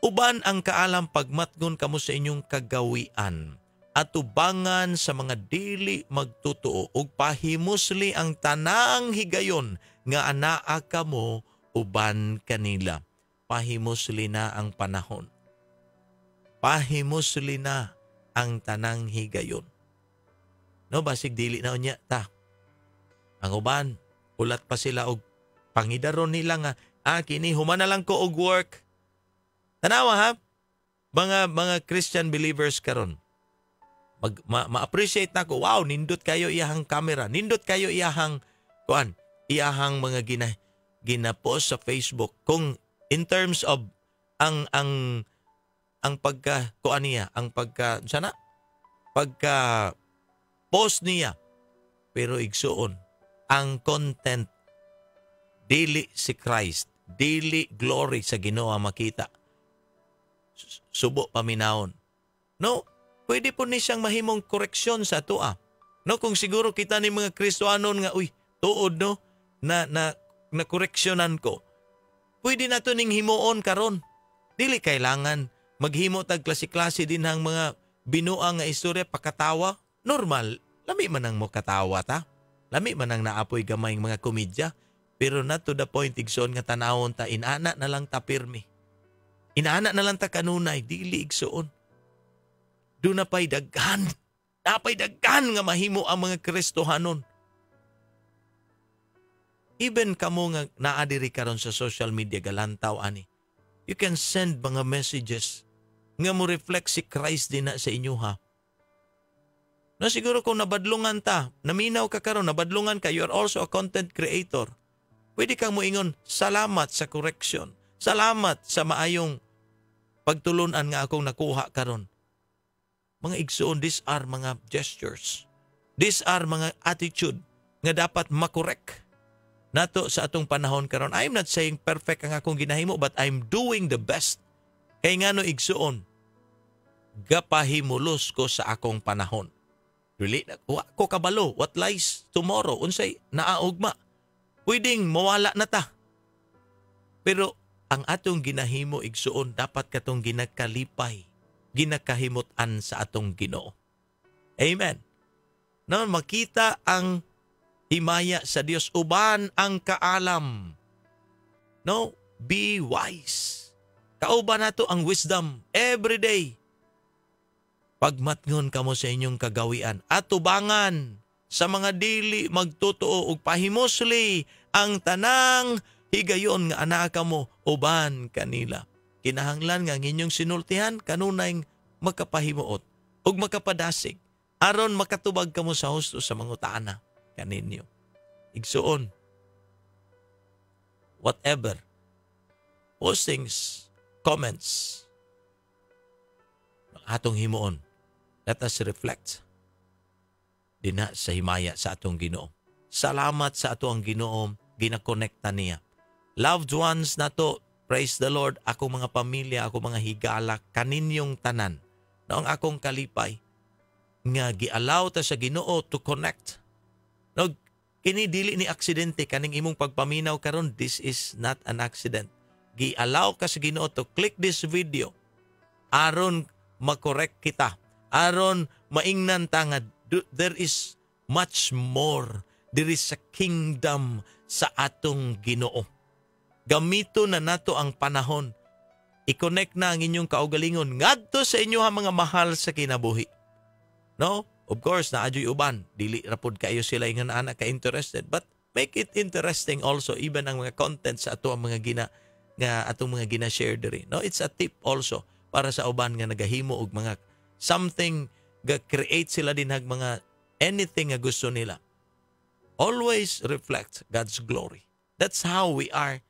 Uban ang kaalam pagmatgon kamo sa inyong kagawian. Atubangan sa mga dili magtutuo ug pahimusli ang tanang higayon nga anaa kamo uban kanila. Pahimusli na ang panahon. Pahimusli na ang tanang higayon. No, basig dili na unya ta. Ang uban, ulat pa sila og pangidaron nila nga, kini human na lang ko og work. Tanawa ha? mga Christian believers karon. Ma-appreciate nako. Wow, nindot kayo iyahang camera. Nindot kayo iyahang iyahang mga gina-post sa Facebook. Kung in terms of ang pagka niya, ang pagka post niya, pero igsuon ang content dili si Christ, dili glory sa Ginoo makita. Subo paminahon. No, pwede po ni siyang mahimong koreksyon sa atoa. No, kung siguro kita ni mga Kristohanon nga tuod no na koreksyonan ko. Pwede na to ning himuon karon. Dili kailangan maghimo tag klase-klase din hang mga binuang nga istorya pakatawa. Normal, lami man ang mo katawa ta. Lami man ang naapoy gamay mga komedya. Pero not to the point igsoon nga tanawon ta, inana na lang ta pirmi. Inana na lang ta kanunay, dili igsoon. Doon napay daghan nga mahimo ang mga Kristohanon. Even kamo nga naadiri karon sa social media galantaw ani. You can send mga messages nga mo reflect si Christ din na sa inyo ha. Na siguro kung nabadlungan ta, naminaw ka karon, nabadlungan ka, you are also a content creator. Pwede kang moingon, salamat sa correction. Salamat sa maayong pagtulunan nga akong nakuha karon. Mga igsoon, these are mga gestures. These are mga attitude nga dapat makorek nato sa atong panahon karon. I'm not saying perfect ang akong ginahimo, but I'm doing the best. Kay ngano igsoon, gapahimulos ko sa akong panahon. Really, wa ko kabalo, what lies tomorrow? Unsay naaugma? Pwedeng mawala na ta. Pero ang atong ginahimo igsuon dapat katong ginakalipay, ginakahimot-an sa atong Ginoo. Amen. No, makita ang himaya sa Dios uban ang kaalam. No, be wise. Kauban nato ang wisdom every day. Pagmatngon kamo sa inyong kagawian at tubangan sa mga dili magtotoo ug pahimosli ang tanang higayon nga anaa mo uban kanila. Kinahanglan nga inyong sinultihan kanunay makapahimuot ug makapadasig aron makatubag kamo sa husto sa mangutana kaninyo. Igsuon, whatever postings, comments atong himuon, let us reflect dina sa himaya sa atong Ginoo. Salamat sa atong Ginoo, ginakonekta niya. Loved ones nato, praise the Lord, akong mga pamilya, akong mga higala, kaninyong tanan, na ang akong kalipay, nga gialaw ta sa Ginoo to connect. No, kini dili ni aksidente kaning imong pagpaminaw karon, this is not an accident. Gialaw ka sa Ginoo to click this video aron makorek kita, aron maingnan tangad. There is much more. There is a kingdom sa atong Ginoo. Gamito na nato ang panahon. I-connect na ang inyong kaugalingon ngadto sa inyo ha mga mahal sa kinabuhi. No? Of course, naadyo'y uban. Dili rapod kayo sila nga anak ka-interested. But make it interesting also, even ang mga content sa ato ang mga atong mga gina-share diri. No? It's a tip also para sa uban nga nagahimo og mga something ga-create sila din hag mga anything nga gusto nila. Always reflect God's glory. That's how we are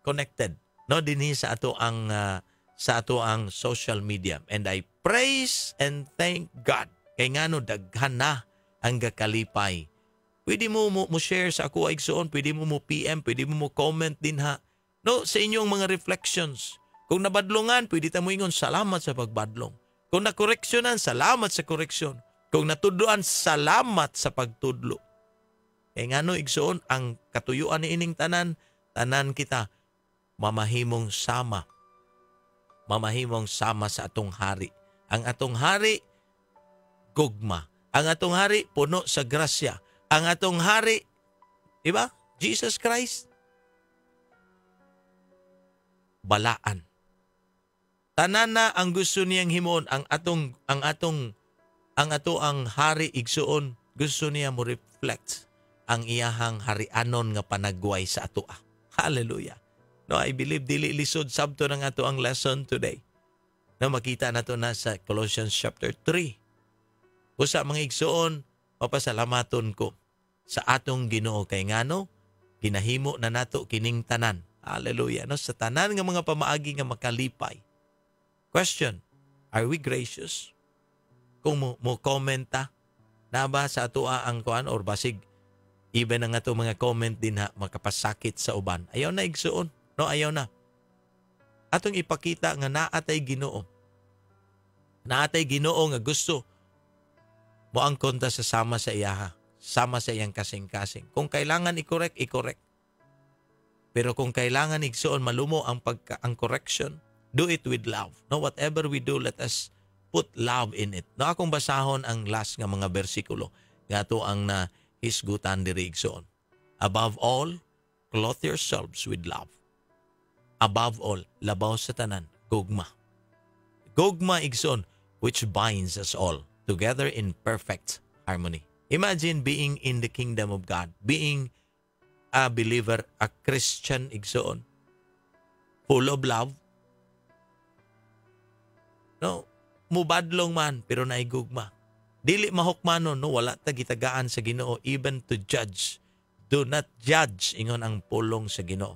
connected. No, dinhi sa ato ang social media. And I praise and thank God. Kay ngano daghan na ang gakalipay. Pwede mo share sa ako igsoon, pwede mo PM, pwede mo comment din ha. No, sa inyong mga reflections. Kung nabadlongan, pwede ta mo ingon salamat sa pagbadlong. Kung nakoreksyonan, salamat sa koreksyon. Kung natudloan, salamat sa pagtudlo. Kaya nga no, igsoon, ang katuyuan ni ining tanan kita, mamahimong sama. Mamahimong sama sa atong hari. Ang atong hari, gugma. Ang atong hari, puno sa grasya. Ang atong hari, diba? Jesus Christ, balaan. Tanana ang gusto niyang himon, ang hari igsuon, gusto niya mo reflect ang iyahang harianon nga panagway sa atoa. Hallelujah. No, I believe dili lisod sabto ng ato ang lesson today. na makita nato na sa Colossians chapter 3. Usa mga igsoon, mapasalamaton ko sa atong Ginoo kay ngano ginahimo na nato kining tanan. Hallelujah. No, sa tanan nga mga pamaagi nga makalipay. Question, are we gracious? Kung mo komenta na ba sa atua ang kuan or basig even ang ato mga comment din ha makapasakit sa uban. Ayaw na igsuon. No, ayaw na. Atong ipakita nga naatay Ginoo. Naatay Ginoo nga gusto mo ang konta sa sama sa iyaha. Sama sa iyang kasing-kasing. Kung kailangan i-correct, i-correct. Pero kung kailangan igsuon malumo ang correction, do it with love. No, whatever we do, let us put love in it. No, akong basahon ang last nga mga bersikulo. Nga to ang hisgutan diri igsoon. Above all, clothe yourselves with love. Above all, labaw sa tanan, gugma. Gugma igsoon, which binds us all together in perfect harmony. Imagine being in the kingdom of God, being a believer, a Christian igsoon, full of love. No, mubadlong man pero naigugma. Dili mahukmanon, no, wala ta gitagaan sa Ginoo even to judge. Do not judge ingon ang pulong sa Ginoo.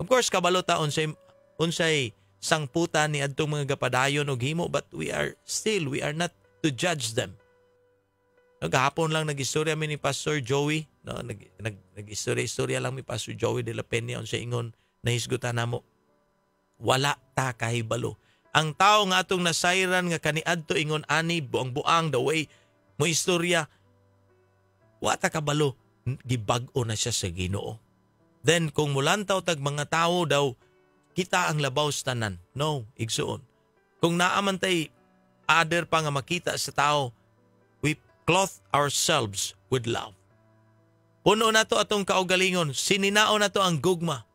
Of course, kabalo ta unsay sangputan ni adtong mga gapadayon og himo, but we are not to judge them. Gahapon lang nag-istorya mi ni Pastor Joey, no, nag-istorya lang mi Pastor Joey de la Peña unsay ingon nahisgutan namo. Wala ta kahibalo. Ang tao nga atong nasayran nga kaniadto ingon ani buang-buang the way mo istorya, wa ta kabalo gibag-o na siya sa Ginoo. Then kung mulantaw tag mga tao daw kita ang labaw sa tanan. No, igsuon. Kung naaman tay other pa nga makita sa tao, we clothe ourselves with love. Puno na to atong kaugalingon, sininao na to ang gugma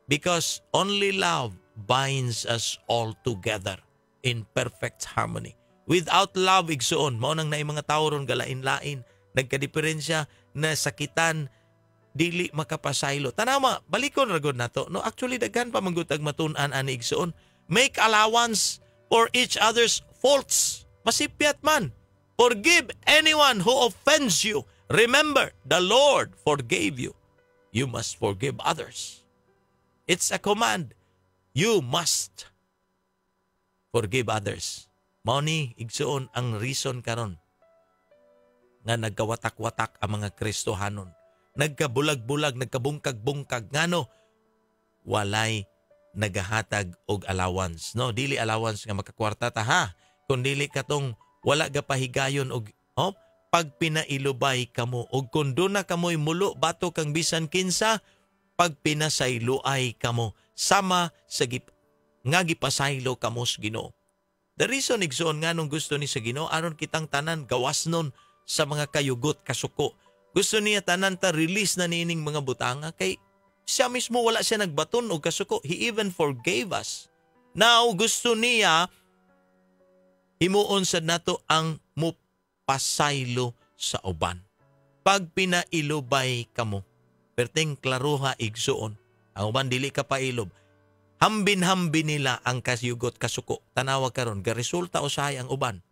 because only love binds us all together in perfect harmony. Without love, igsuon, mao nang naay mga tao ron galain-lain, nagkadiferensya na sakitan, dili makapasaylo. Tanawa, balikon ragod nato. No, actually daghan pa manggutag matun-an ani igsuon. Make allowance for each other's faults. Masipyat man. Forgive anyone who offends you. Remember, the Lord forgave you. You must forgive others. It's a command. You must forgive others. Mao ni igsuon ang reason karon nga nagkawatak-watak ang mga Kristohanon. Nagkabulag-bulag, nagkabungkag-bungkag ngano walay nagahatag og allowance. No, dili allowance nga makakwarta ta ha. Kun dili katong wala gapahigayon og pag pinailubay kamo og kun do na kamoy mulo bato kang bisan kinsa pag pinasayloay kamo sama sa nga gipasaylo kamo sa Ginoo. The reason igsoon nga nung gusto ni sa Ginoo aron kitang tanan gawas nun sa mga kayugot kasuko. Gusto niya tanan ta release na niining mga butanga kay siya mismo wala siya nagbaton og kasuko. He even forgave us. Now gusto niya himuon sad nato ang pasaylo sa uban. Pag pinailubay kamo, perteng klaruha igsuon, ang uban dili ka pailob. Hambin-hambin nila ang kasyugot kasuko. Tanawa karon, garesulta usahay ang uban.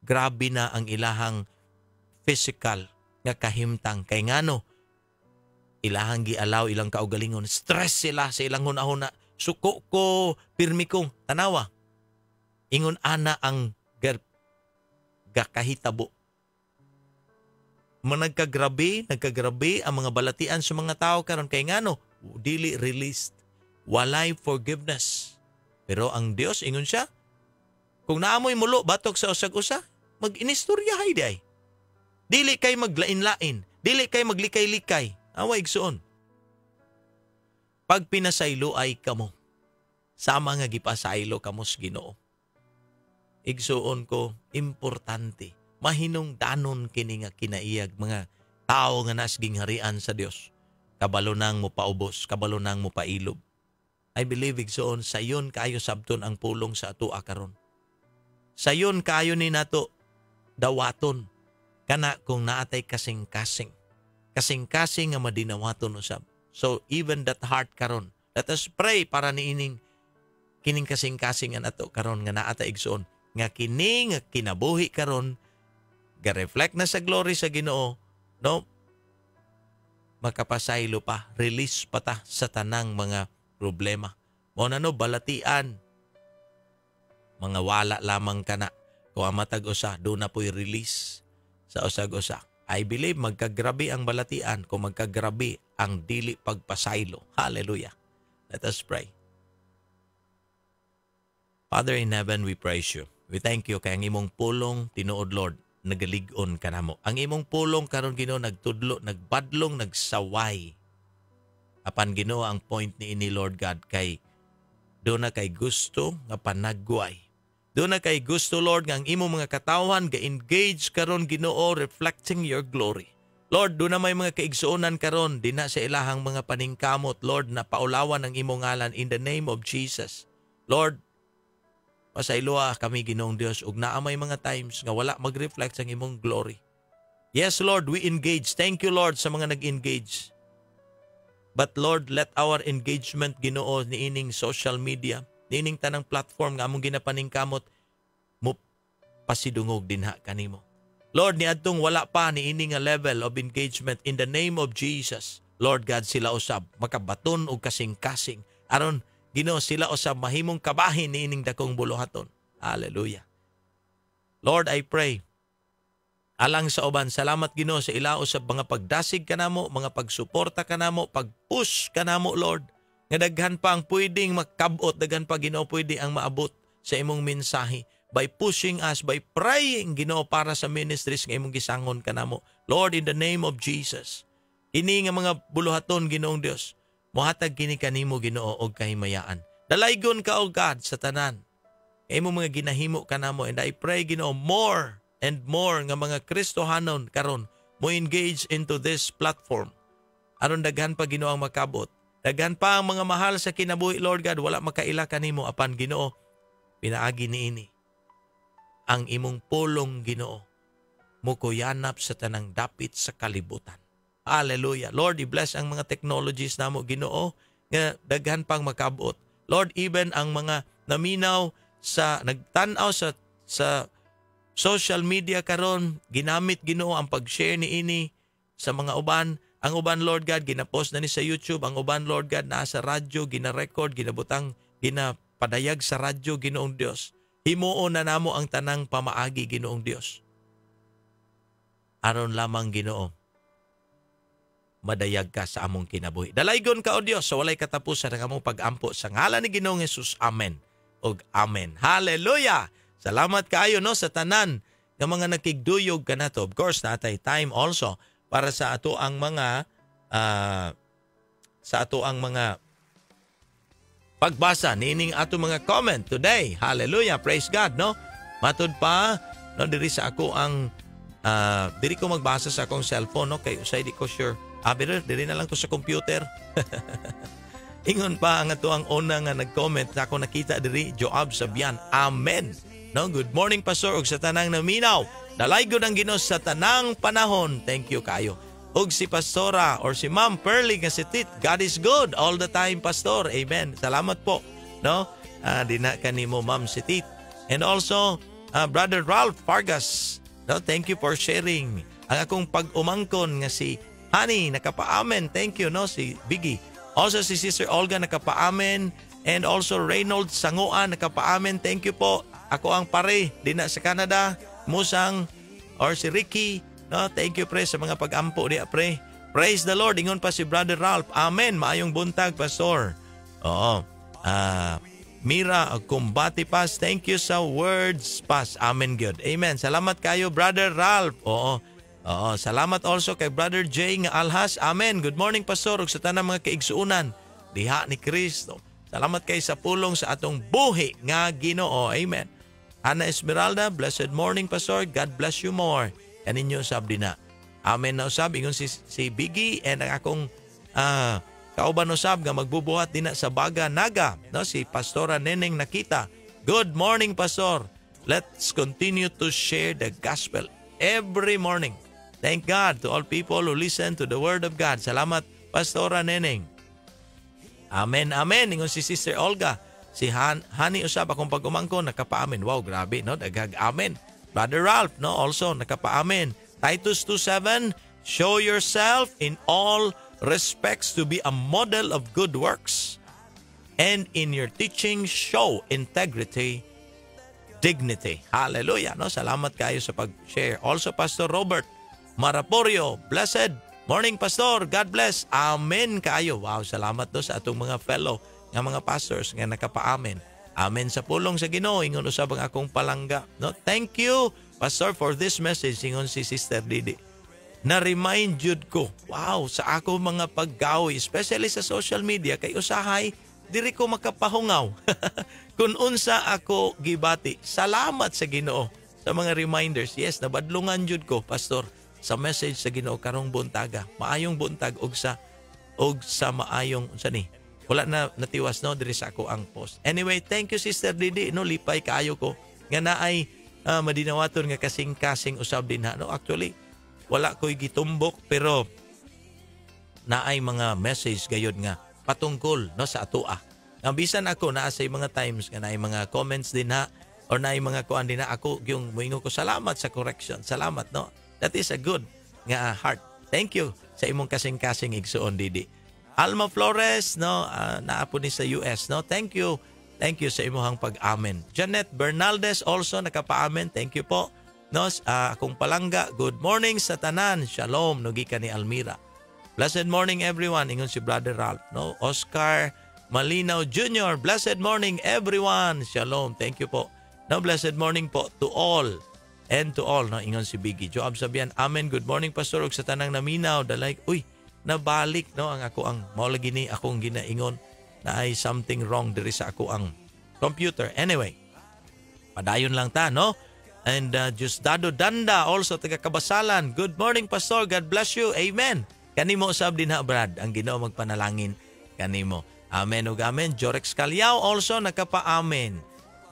Grabe na ang ilahang physical nga kahimtang kay ngano. Ilahang gialaw ilang kaugalingon, stress sila sa ilang hunahuna. Suko ko, pirmi kong, tanawa. Ingon ana ang gakahitabo. Nagkagrabe ang mga balatian sa mga tao karon kay ngano dili released, walay forgiveness. Pero ang Dios ingon siya, kung naamoy mulo batok sa usag-usa, mag-inistoryahay day. Dili kay maglain-lain, dili kay maglikay-likay. Away igsuon. Pag pinasaylo ay kamo, sama nga gipasaylo kamo sa Ginoo. Igsuon ko, importante. Mahinong danon kini nga kinaiyag mga tao nga nasging harian sa Dios. Kabalo nang mo paubos, kabalo nang mo pailob. I believe igsuon sayon kayo sabton ang pulong sa ato karon. Sayon kayo ni nato dawaton kana kung naatay kasing-kasing. Kasing-kasing nga madinawaton usab. So even that heart karon, let us pray para niining kining kasing-kasing nga nato karon nga naa ta igsoon nga kini nga kinabuhi karon ga-reflect na sa glory sa Ginoo, no? Makapasaylo pa, release pa ta sa tanang mga problema. Mo na no, balatian. Mga wala lamang kana. Kung amatag usa, doon na po'y release sa usag-usa. I believe magkagrabe ang balatian kung magkagrabe ang dili pagpasaylo. Hallelujah. Let us pray. Father in heaven, we praise you. We thank you kay ang imong pulong tinuod, Lord, nagalig-on ka namo. Ang imong pulong karon Ginoo nagtudlo, nagbadlong, nagsaway. Apan Ginoo ang point ni ini, Lord God, kay do na kay gusto nga panagguay. Do na kay gusto, Lord, nga ang imong mga katawhan ga-engage karon Ginoo reflecting your glory. Lord, do na may mga kaigsuonan karon di na sa ilahang mga paningkamot, Lord, na paulawan ang imong ngalan in the name of Jesus. Lord, pasayloa kami Ginoong Dios ug naa may mga times nga wala mag-reflect sa imong glory. Yes, Lord, we engage. Thank you, Lord, sa mga nag-engage. But Lord, let our engagement Ginoo niining social media, niining tanang platform nga among ginapaningkamot mo pasidungog dinha kanimo. Lord, niadtong wala pa niining nga level of engagement in the name of Jesus. Lord God, sila usab makabaton og kasing-kasing aron Ginoo sila usab mahimong kabahin niining dakong buluhaton. Hallelujah. Lord, I pray alang sa uban, salamat Ginoo sa ila usab mga pagdasig kanamo, mga pagsuporta kanamo, pagpush kanamo, Lord. Nga daghan pa ang pwedeng makabot, daghan pa Ginoo pwede ang maabot sa imong mensahe by pushing us, by praying Ginoo para sa ministries nga imong gisangon kanamo. Lord, in the name of Jesus, ini nga mga buluhaton Ginoong Dios, mohatag kini kanimo Ginoo og kahimayaan. Dalaygon ka o God sa tanan. Imong mga ginahimo kanamo, and I pray Ginoo more and more nga mga Kristohanon karon mo engage into this platform. Aron daghan pa Ginoo ang makabot. Daghan pa ang mga mahal sa kinabuhi, Lord God, wala makaila kanimo apan Ginoo pinaagi niini ang imong pulong Ginoo mukuyanap sa tanang dapit sa kalibutan. Hallelujah. Lord, i-bless ang mga technologies namo Ginoo nga daghan pang makabot. Lord, even ang mga naminaw sa nagtan-aw sa social media karon, ginamit Ginoo ang pag-share niini sa mga uban. Ang uban, Lord God, ginapost na ni sa YouTube. Ang uban, Lord God, nasa radyo, gina-record, ginabutang, ginapadayag sa radyo, Ginoong Dios. Himuon na namo ang tanang pamaagi, Ginoong Dios. Aron lamang Ginoo, madayag ka sa among kinabuhi. Dalaygon ka, O Dios, sa walay katapusan ng among pag-ampo. Sa ngalan ni Ginoong Jesus, Amen. Og Amen. Hallelujah! Salamat kaayo no sa tanan ng mga nakigduyog ka na to. Of course, natay time also para sa ato ang mga pagbasa nining ato mga comment today. Hallelujah, praise God, no? Matud pa no diri sa ako ang diri ko magbasa sa akong cellphone, no, kay usay di ko sure. Diri na lang to sa computer. Ingon pa ang ato ang una nga nag-comment sa ako nakita diri, Joab Sabian. Amen. No, good morning Pastor ug sa tanang naminaw. Dalaygon ang Ginoo sa tanang panahon. Thank you kayo. Ug si Pastora or si Ma'am Pearly nga si Tit, God is good all the time, Pastor. Amen. Salamat po. No? Di na kanimo Ma'am si Tit. And also Brother Ralph Vargas. No, thank you for sharing. Ang akong pag-umangkon nga si Honey nakapaamen. Thank you no si Biggie. Also si Sister Olga nakapaamen, and also Reynold Sanguan nakapaamen. Thank you po. Ako ang pare din na sa Canada, Musang or si Ricky. No, thank you pre sa mga pag-ampo di pre. Praise the Lord. Ingon pa si Brother Ralph. Amen. Maayong buntag, Pastor. Oo. Mira Kumbati Pas. Thank you sa words pas. Amen good. Amen. Salamat kayo Brother Ralph. Oo. Salamat also kay Brother Jay nga Alhas. Amen. Good morning Pastor ug sa tanang mga kaigsuonan diha ni Kristo. Salamat kay sa pulong sa atong buhi nga Ginoo. Amen. Ana Esmeralda, blessed morning Pastor. God bless you more. Kaninyo sabdi na. Amen na usab ingon si Biggie and ang akong kauban usab nga magbubuhat din sa Baga Naga, no, si Pastora Neneng Nakita. Good morning Pastor. Let's continue to share the gospel every morning. Thank God to all people who listen to the word of God. Salamat Pastora Neneng. Amen, amen. Ingon si Sister Olga. Si Hani usab akong pag-umangkon nakapaamen. Wow, grabe, no? Daghag amen. Brother Ralph, no? Also nakapaamen. Titus 2:7, show yourself in all respects to be a model of good works. And in your teaching, show integrity, dignity. Hallelujah, no? Salamat kayo sa pag-share. Also, Pastor Robert Maraporio, blessed morning, Pastor. God bless. Amen kayo. Wow, salamat do sa atong mga fellow nga mga pastors nga nakapaamen. Amen sa pulong sa Ginoo. Ingon usab ang akong palangga. No, thank you, Pastor, for this message. Ingon si Sister Didi. Na-remind jud ko, wow, sa ako mga paggawi, especially sa social media, kay usahay, diri ko makapahungaw. Kung unsa ako gibati, salamat sa Ginoo sa mga reminders. Yes, nabadlungan jud ko, Pastor, sa message sa Ginoo karong buntaga. Maayong buntag og sa maayong unsa ni. Wala na natiwas no diri sa ako ang post. Anyway, thank you Sister Didi, no, lipay kaayo ko nga naay madinawaton nga kasing-kasing usab din ha. No, actually wala ko'y gitumbok pero naay mga message gayud nga patungkol no sa atoa. Ang bisan ako naa sa mga times nga naay mga comments din ha or naay mga kuan din na ako yung moingon ko salamat sa correction. Salamat no. That is a good nga heart. Thank you sa imong kasing-kasing igsuon Didi. Alma Flores, no, naapo ni sa US, no. Thank you. Thank you sa imong pag-amen. Janet Bernaldez also nakapaamen. Thank you po. No, akong palangga, good morning sa tanan. Shalom, no, gikan ni Almira. Blessed morning everyone. Ingon si Brother Ralph, no. Oscar Malinaw Jr. Blessed morning everyone. Shalom. Thank you po. No, blessed morning po to all. And to all, no, ingon si Biggie. Joab Sabian, amen. Good morning, Pastor. Og sa tanang naminaw, dalay, nabalik, no, ang ako ang maulagi ni akong ginaingon na ay something wrong diri sa ako ang computer. Anyway, padayon lang ta, no? And Justado Danda, also taga Kabasalan. Good morning, Pastor. God bless you. Amen. Kanimo usab din ha, Brad. Ang Ginoo magpanalangin kanimo. Amen ug amen. Jorex Calyao also nakapa-amen.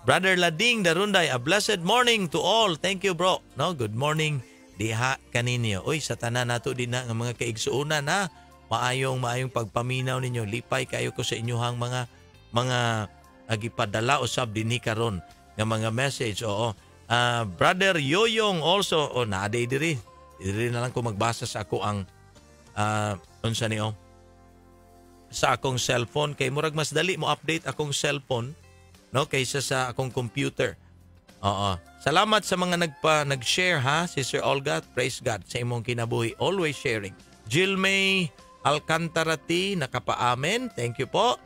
Brother Lading Darunday, a blessed morning to all. Thank you, bro. No, good morning diha kaninyo. Uy, sa tanan nato din na nga mga kaigsuonan ha. Maayong pagpaminaw ninyo. Lipay kayo ko sa inyohang mga agipadala usab dinhi karon nga mga message. Oo. Brother Yoyong also, naaday diri. Diri na lang ko magbasa sa ako ang unsa niyo. Sa akong cellphone kay murag mas dali mo update akong cellphone no kaysa sa akong computer. Oo. Salamat sa mga nag-share ha, Sister Olga. Praise God sa imong kinabuhi. Always sharing. Jill May Alcantarati, nakapa-amen. Thank you po.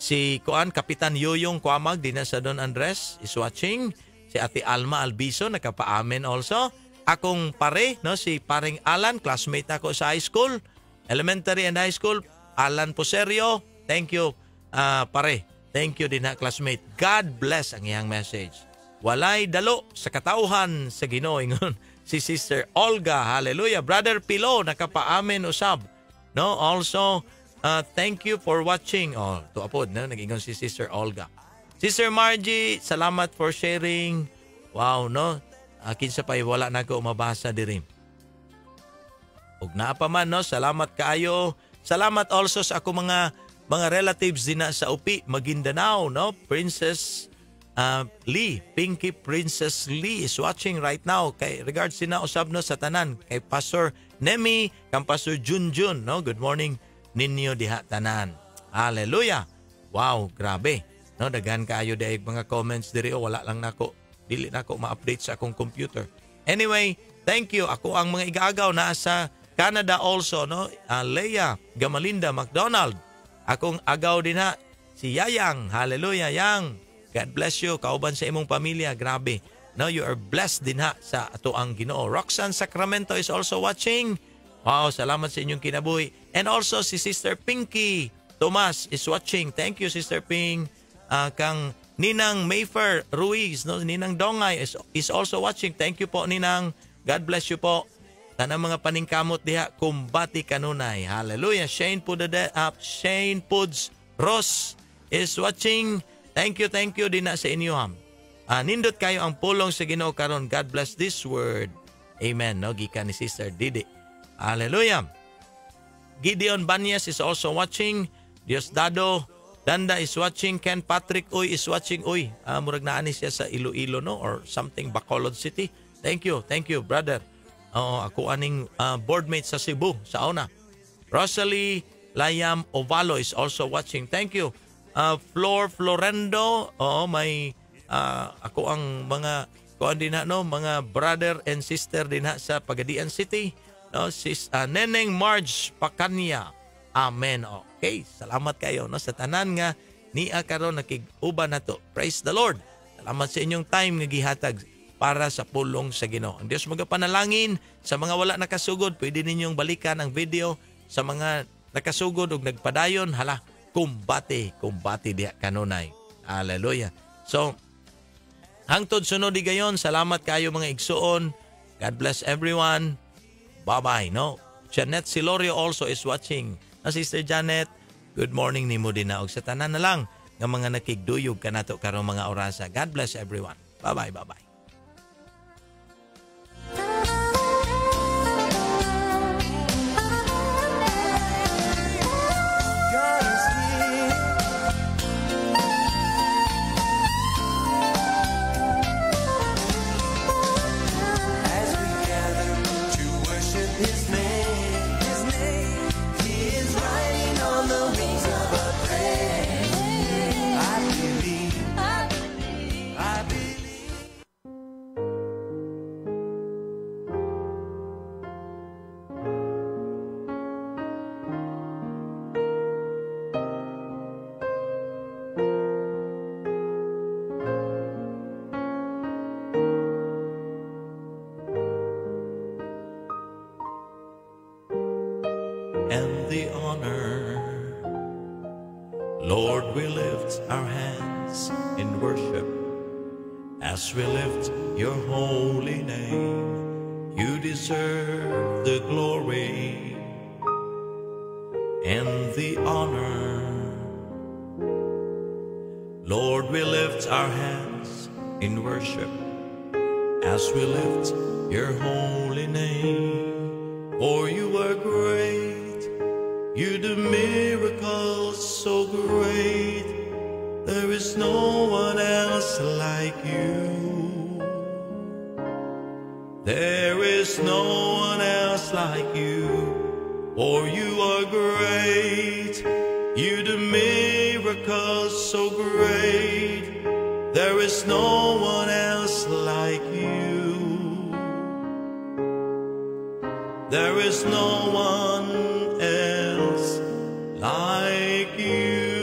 Si Kapitan Yoyong Kwamag, din sa Don Andres, is watching. Si Ate Alma Albiso, nakapa-amen also. Akong pare, no, si paring Alan, classmate ako sa high school, elementary and high school. Alan Poserio, thank you, pare. Thank you din na classmate. God bless ang iyang message. Walay dalo sa katauhan sa Ginoo, ingon si Sister Olga. Hallelujah. Brother Pilo, nakapaamen usab. No, also thank you for watching. Tuapod, no, nag-ingon si Sister Olga. Sister Margie, salamat for sharing. Wow, no. Kinsa pay wala na ko mabasa diri. Ug naa pa man, no, salamat kaayo. Salamat also sa ako mga relatives din na sa Upi, Maguindanao, no? Princess Lee, Pinky Princess Lee is watching right now. Kay regards din na usab no sa tanan kay Pastor Nemi, kang Pastor Junjun, no? Good morning ninyo diha tanan. Hallelujah. Wow, grabe. No, daghan kaayo daig mga comments diri wala lang nako. Dili nako ma-update sa akong computer. Anyway, thank you. Ako ang mga igaagaw na sa Canada also, no? Leia Gamalinda McDonald. Akong agaw din ha, si Yayang. Hallelujah, Yang. God bless you. Kauban sa imong pamilya. Grabe. No, you are blessed din ha sa ato ang Ginoo. Roxanne Sacramento is also watching. Wow, salamat sa inyong kinabuhi. And also si Sister Pinky Tomas is watching. Thank you, Sister Ping. Kang Ninang Mayfair Ruiz, no? Ninang Dongay is also watching. Thank you po, Ninang. God bless you po. Tanang mga paningkamot diha, kumbati kanunay. Hallelujah. Shane Puds Ross is watching. Thank you din na sa inyo. Nindot kayo ang pulong sa Ginoo karon. God bless this word. Amen. No, gikan ni Sister Didi. Hallelujah. Gideon Banyas is also watching. Diosdado Danda is watching. Ken Patrick Uy is watching. Uy, murag na ani siya sa Iloilo, no? Or something, Bacolod City. Thank you, brother. Ako aning boardmate sa Cebu, sa una. Rosalie Layam Ovalo is also watching. Thank you. Florendo, may ako ang mga kuan din ha, no, mga brother and sister din ha sa Pagadian City, no, sis Neneng Marge Pacania. Amen. Okay, salamat kayo, no, sa tanan nga niya karon nakig-uban nato. Praise the Lord. Salamat sa inyong time nga gihatag para sa pulong sa Ginoo. Ang Dios magapanalangin sa mga wala nakasugod, pwede ninyong balikan ang video. Sa mga nakasugod ug nagpadayon, hala, kumbati diha kanunay. Hallelujah. So, hangtod sunod di gayon, salamat kayo mga igsuon. God bless everyone. Bye-bye, no? Janet Silorio also is watching. Na Sister Janet, good morning ni mo din na. Og sa tanan na lang nga mga nakigduyog ka nato karong mga orasa. God bless everyone. Bye-bye, bye-bye. And the honor, Lord, we lift our hands in worship as we lift your holy name. You deserve the glory and the honor. Lord, we lift our hands in worship as we lift your holy name. For you are great. You do miracles so great. There is no one else like you. There is no one else like you. For you are great. You do miracles so great. There is no one else like you. There is no one else like you.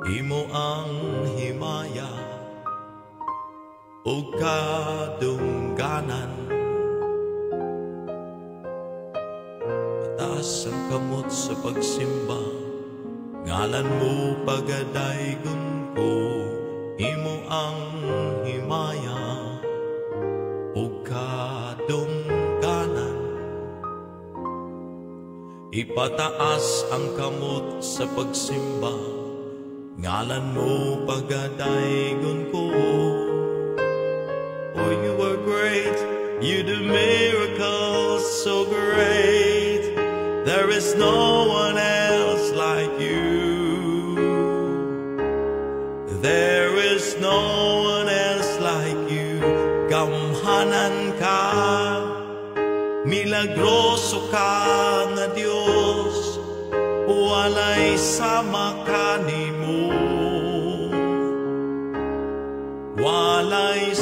Imo ang himaya ug kadungganan, mataas ang kamot sa pagsimba, ngalan mo pagadaygon ko. Imo ang himaya ug kadungganan, ipataas ang kamot sa pagsimba, ngalan mo pagadaygon ko. For you are great, you do miracles so great. There is no one else like you. There is no one else like you. Gamhanan ka, milagroso ka nga Dios, walay sama kanimo. Walay